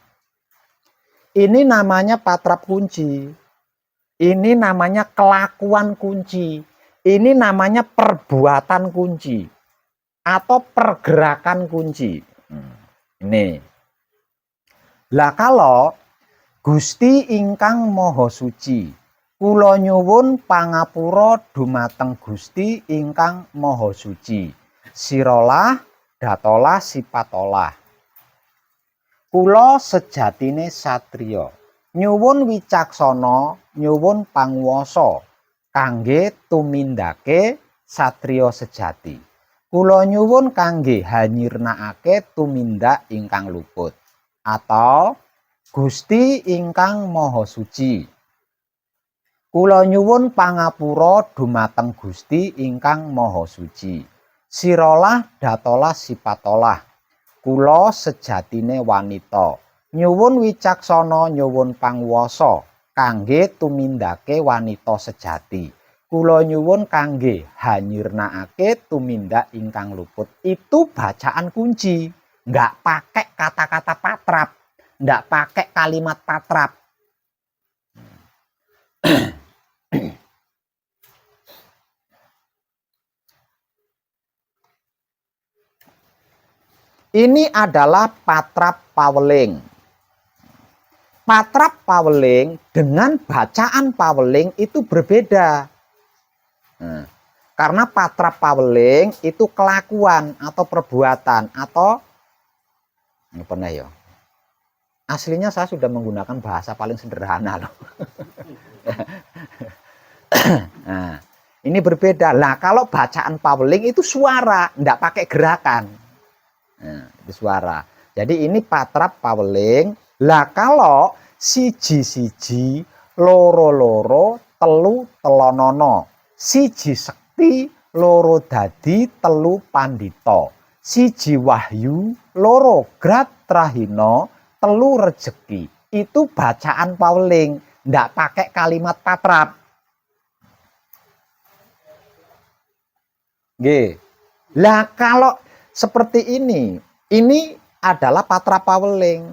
Ini namanya patrap kunci. Ini namanya kelakuan kunci. Ini namanya perbuatan kunci atau pergerakan kunci. Ini. Lah kalau Gusti ingkang Maha Suci, kula nyuwun pangapura dumateng Gusti ingkang Maha Suci. Sirolah datolah sipatolah. Kula sejatine satriya, nyuwun wicaksana, nyuwun panguwasa, kangge tumindake satriya sejati. Kula nyuwun kangge hanyirnakake tumindak ingkang luput atau Gusti ingkang Maha Suci. Kula nyuwun pangapura dumateng Gusti ingkang Maha Suci. Sirolah datolah sipatolah. Kula sejatine wanita. Nyuwun wicaksana nyuwun panguwasa kangge tumindake wanita sejati. Kula nyuwun kangge hanyirnakake tumindak ingkang luput. Itu bacaan kunci. Nggak pakai kata-kata patrap. Nggak pakai kalimat patrap. Ini adalah patrap paweling. Patrap paweling dengan bacaan paweling itu berbeda. Karena patrap paweling itu kelakuan atau perbuatan atau ini pernah ya. Aslinya saya sudah menggunakan bahasa paling sederhana loh. Nah, ini berbeda. Lah kalau bacaan paweling itu suara, enggak pakai gerakan. Nah, itu suara. Jadi ini patrap paweling. Lah kalau siji-siji, loro-loro, telu telonono. Siji sekti, loro dadi, telu pandito. Siji wahyu, loro grat trahino, telu rejeki. Itu bacaan paweling, ndak pakai kalimat patrap. Nggih. Lah kalau seperti ini adalah patrap paweling.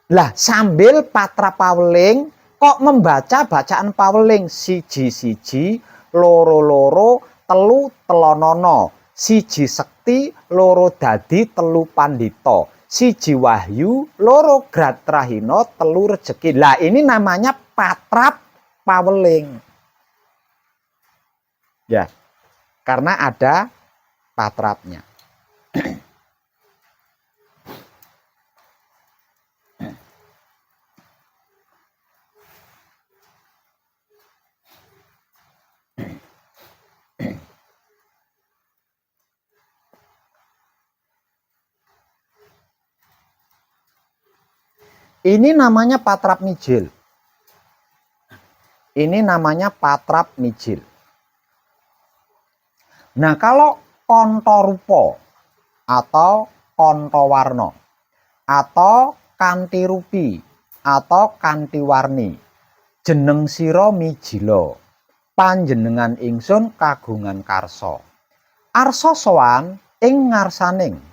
Lah sambil patrap paweling kok membaca bacaan paweling siji-siji, loro-loro, telu telonono, siji sekti, loro dadi, telu pandito, siji wahyu, loro gratrahino, telu rejeki. Lah ini namanya patrap paweling. Ya, karena ada patrapnya. Ini namanya patrap mijil. Ini namanya patrap mijil. Nah, kalau kontorupa atau kontowarna atau kanthi rupi atau kanthi warni, jeneng sira mijila, panjenengan ingsun kagungan karsa. Arsa sowan ing ngarsaning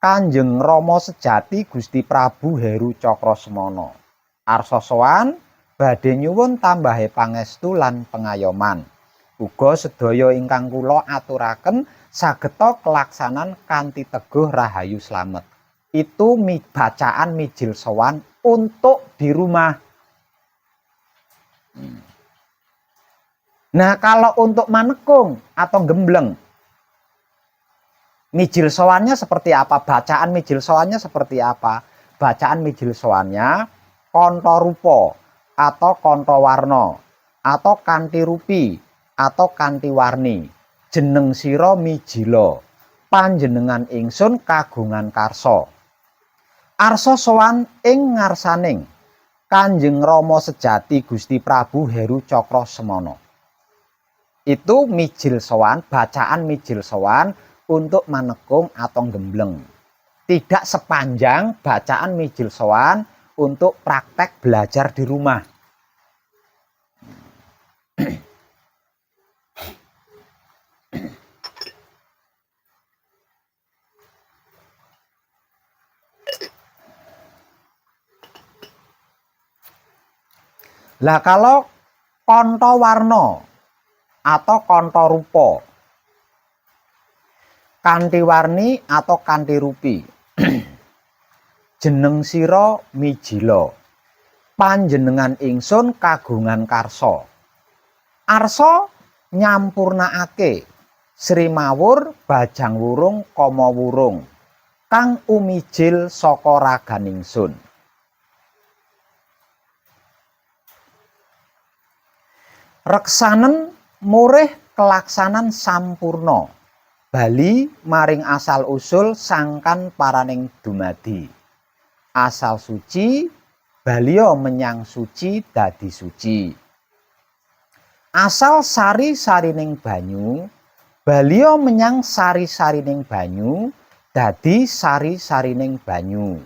Kanjeng Rama sejati Gusti Prabu Heru Cakrasemana. Arsa sowan badhe nyuwun tambahe pangestu lan pengayoman. Uga sedaya ingkang kula aturaken sageta kelaksanan kanthi teguh rahayu slamet. Itu bacaan mijil sowan untuk di rumah. Nah, kalau untuk manekung atau gembleng, mijil sowannya seperti apa? Bacaan mijil sowannya seperti apa? Bacaan mijil sowannya kontorupa atau kontowarna atau kanthi rupi atau kanthi warni. Jeneng sira mijila, panjenengan ingsun kagungan karsa. Arsa sowan ing ngarsaning Kanjeng Rama sejati Gusti Prabu Heru Cakrasemana. Itu mijil sowan, bacaan mijil sowan untuk manekung atau gembleng. Tidak sepanjang bacaan mijil sowan untuk praktek belajar di rumah. Lah kalau kontowarna atau kontorupa, kanthi warni atau kanthi rupi, jeneng sira mijila, panjenengan ingsun kagungan karsa. Arsa nyampurnakake Srimawur Bajang Wurung Kama Wurung kang umijil saka raganingsun. Reksanen murih kelaksanan sampurna. Bali maring asal usul sangkan paraning dumadi. Asal suci, baliya menyang suci dadi suci. Asal sari-sarining banyu, baliya menyang sari-sarining banyu dadi sari-sarining banyu.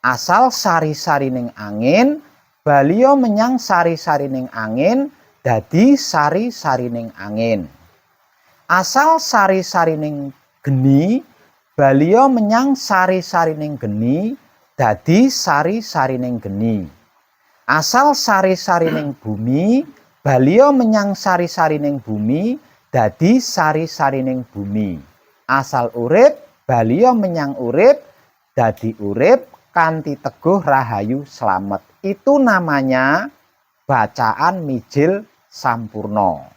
Asal sari-sarining angin, baliya menyang sari-sarining angin dadi sari-sarining angin. Asal sari-sarining geni, baliya menyang sari-sarining geni dadi sari-sarining geni. Asal sari-sarining bumi, baliya menyang sari-sarining bumi dadi sari-sarining bumi. Asal urip, baliya menyang urip dadi urip kanthi teguh rahayu slamet. Itu namanya bacaan mijil sampurna.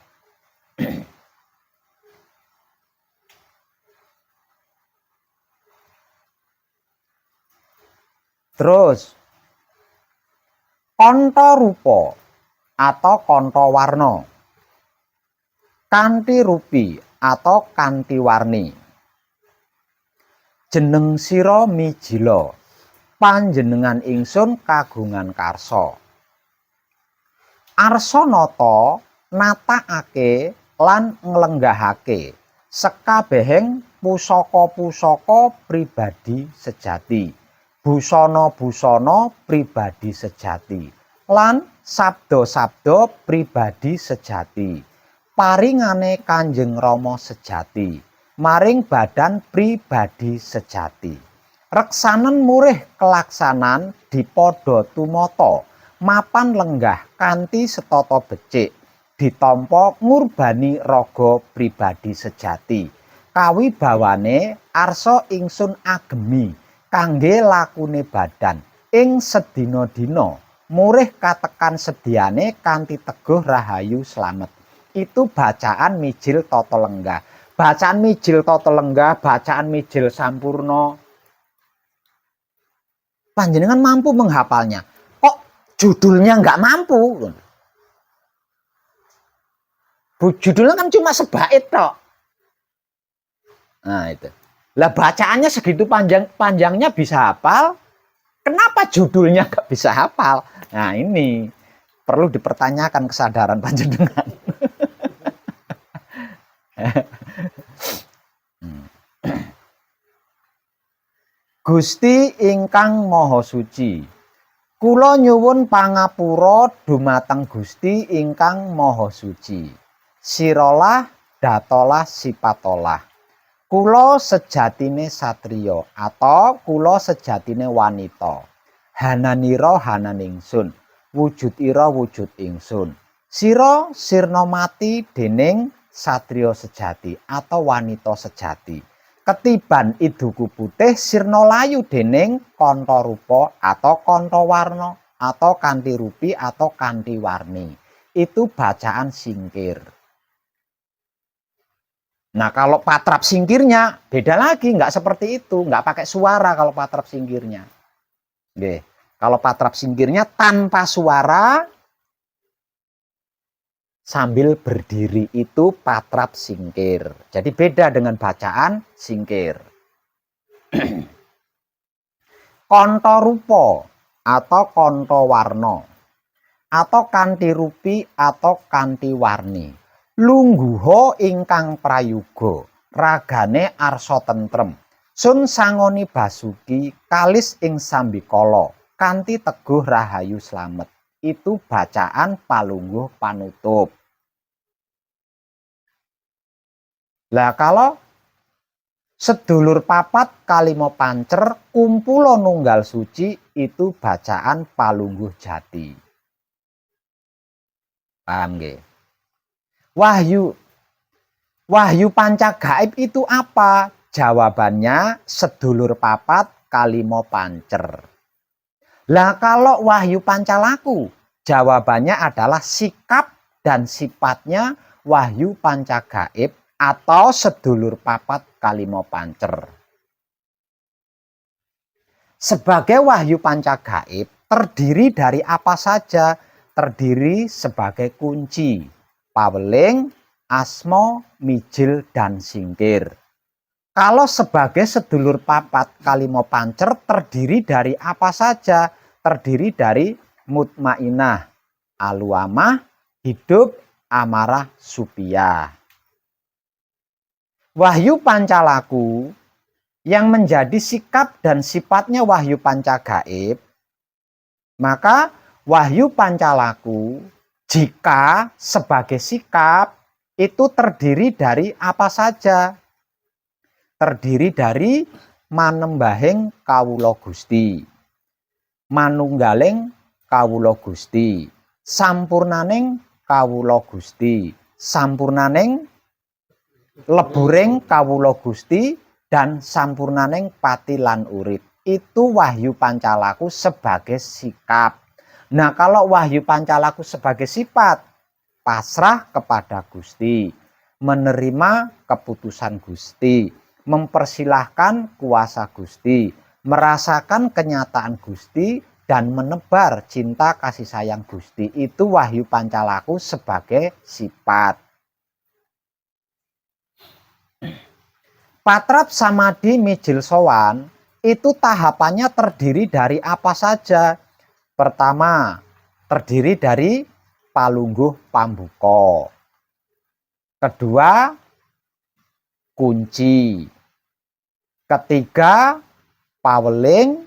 Terus kantha rupa atau kantha warna, kanthi rupi atau kanthi warni. Jeneng sira mijila, panjenengan ingsun kagungan karsa. Arsa nata natakake lan nglenggahake sekabehing pusaka-pusaka pribadi sejati, busana-busana pribadi sejati, lan sabda-sabda pribadi sejati, paringane Kanjeng Rama sejati, maring badan pribadi sejati. Reksanen murih kelaksanan dipadha tumata, mapan lenggah kanthi setata becik, ditampa ngurbani raga pribadi sejati. Kawibawane arsa ingsun agemi kangge lakune badan ing sedina-dina murih katekan sediane kanthi teguh rahayu slamet. Itu bacaan mijil tata lenggah. Bacaan mijil tata lenggah, bacaan mijil sampurna. Panjenengan mampu menghafalnya. Kok judulnya nggak mampu? Judulnya kan cuma sebait tok. Nah itu. Lah bacaannya segitu panjangnya bisa hafal. Kenapa judulnya nggak bisa hafal? Nah ini perlu dipertanyakan kesadaran panjenengan. Gusti ingkang Maha Suci, kula nyuwun pangapura dumateng Gusti ingkang Maha Suci. Siralah datolah sipatolah. Kula sejatine satriya atau kula sejatine wanita. Hananira hananingsun, wujudira wujud ingsun. Sira sirna mati dening satriya sejati atau wanita sejati. Ketiban iduku putih sirna layu dening kantha rupa atau kantha warna atau kanthi rupi atau kanthi warni. Itu bacaan singkir. Nah kalau patrap singkirnya beda lagi, nggak seperti itu, nggak pakai suara kalau patrap singkirnya. Oke. Kalau patrap singkirnya tanpa suara sambil berdiri itu patrap singkir. Jadi beda dengan bacaan singkir. Kantha rupa atau kantha warna atau kanthi rupi atau kanthi warni. Lungguha ingkang prayoga, ragane arsa tentrem. Sun sangoni basuki kalis ing sambikala kanthi teguh rahayu slamet. Itu bacaan palungguh panutup. Lah kalau sedulur papat kalimo pancer kumpulo nunggal suci itu bacaan palungguh jati. Paham nggih? Wahyu panca gaib itu apa? Jawabannya sedulur papat kalimo pancer. Lah kalau wahyu pancalaku, jawabannya adalah sikap dan sifatnya wahyu panca gaib atau sedulur papat kalimo pancer. Sebagai wahyu panca gaib terdiri dari apa saja? Terdiri sebagai kunci. Paweling, Asma, Mijil, dan Singkir. Kalau sebagai sedulur papat kalimo pancer terdiri dari apa saja? Terdiri dari mutmainah, aluamah, hidup, amarah, supia. Wahyu pancalaku yang menjadi sikap dan sifatnya wahyu panca gaib, maka wahyu pancalaku jika sebagai sikap itu terdiri dari apa saja? Terdiri dari manembahing kawula Gusti, manunggaling kawula Gusti, sampurnaning kawula Gusti, sampurnaning leburing kawula Gusti, dan sampurnaning pati lan urip. Itu wahyu pancalaku sebagai sikap. Nah, kalau wahyu pancalaku sebagai sifat, pasrah kepada Gusti, menerima keputusan Gusti, mempersilahkan kuasa Gusti, merasakan kenyataan Gusti, dan menebar cinta kasih sayang Gusti. Itu wahyu pancalaku sebagai sifat. Patrap samadhi mijil sowan itu tahapannya terdiri dari apa saja? Pertama, terdiri dari palungguh pambuka. Kedua, kunci. Ketiga, paweling.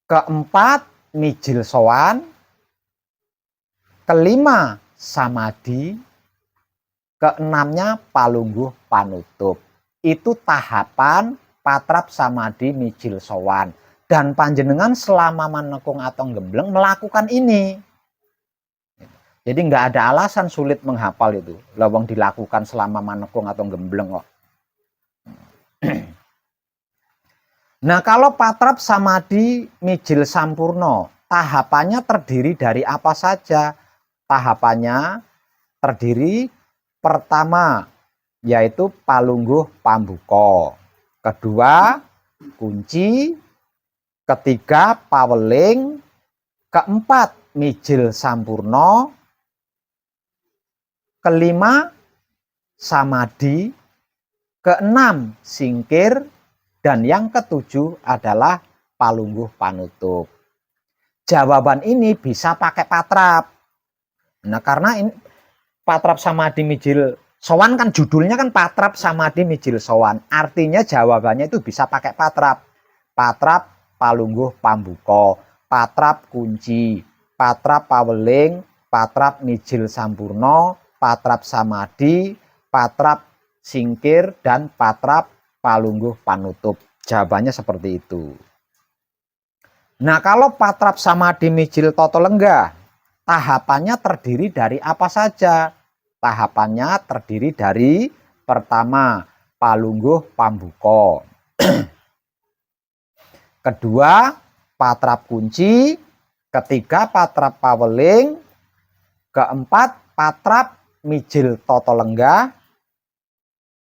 Keempat, mijil sowan. Kelima, samadhi. Keenamnya palungguh panutup. Itu tahapan patrap samadhi mijil sowan. Dan panjenengan selama manekung atau gembleng melakukan ini. Jadi nggak ada alasan sulit menghafal itu. Lawang dilakukan selama manekung atau gembleng kok. Nah, kalau patrap samadhi mijil sampurno, tahapannya terdiri dari apa saja? Tahapannya terdiri pertama yaitu palungguh pambuka, kedua kunci, ketiga paweling, keempat mijil sampurno, kelima samadhi, keenam singkir, dan yang ketujuh adalah palungguh panutup. Jawaban ini bisa pakai patrap. Nah, karena ini patrap samadhi mijil sowan kan judulnya kan patrap samadhi mijil sowan. Artinya jawabannya itu bisa pakai patrap. Patrap palungguh pambuka, patrap kunci, patrap paweling, patrap mijil sampurno, patrap samadhi, patrap singkir, dan patrap palungguh panutup. Jawabannya seperti itu. Nah, kalau patrap samadhi mijil toto lenggah, tahapannya terdiri dari apa saja? Tahapannya terdiri dari pertama palungguh pambuka, kedua patrap kunci, ketiga patrap paweling, keempat patrap mijil toto lenggah,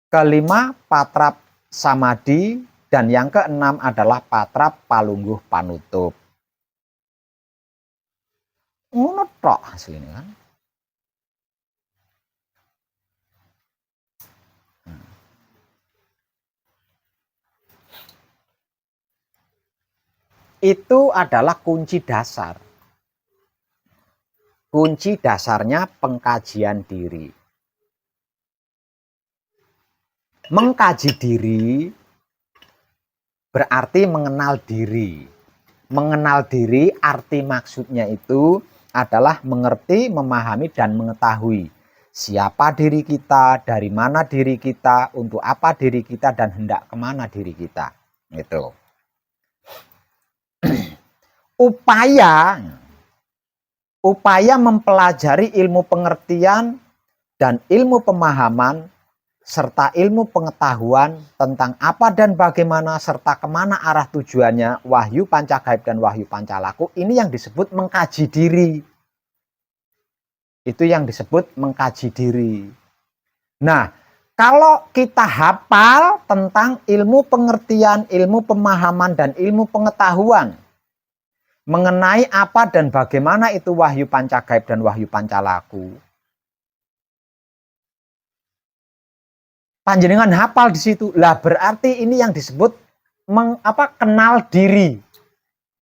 kelima patrap samadhi, dan yang keenam adalah patrap palungguh panutup. Ngono tok hasilnya kan. Itu adalah kunci dasar. Kunci dasarnya pengkajian diri. Mengkaji diri berarti mengenal diri. Mengenal diri arti maksudnya itu adalah mengerti, memahami, dan mengetahui siapa diri kita, dari mana diri kita, untuk apa diri kita, dan hendak kemana diri kita. Gitu. Upaya mempelajari ilmu pengertian dan ilmu pemahaman serta ilmu pengetahuan tentang apa dan bagaimana serta kemana arah tujuannya wahyu panca gaib dan wahyu pancalaku, ini yang disebut mengkaji diri. Itu yang disebut mengkaji diri. Nah, kalau kita hafal tentang ilmu pengertian, ilmu pemahaman, dan ilmu pengetahuan mengenai apa dan bagaimana itu wahyu panca gaib dan wahyu pancalaku, panjenengan hafal di situ. Lah berarti ini yang disebut kenal diri.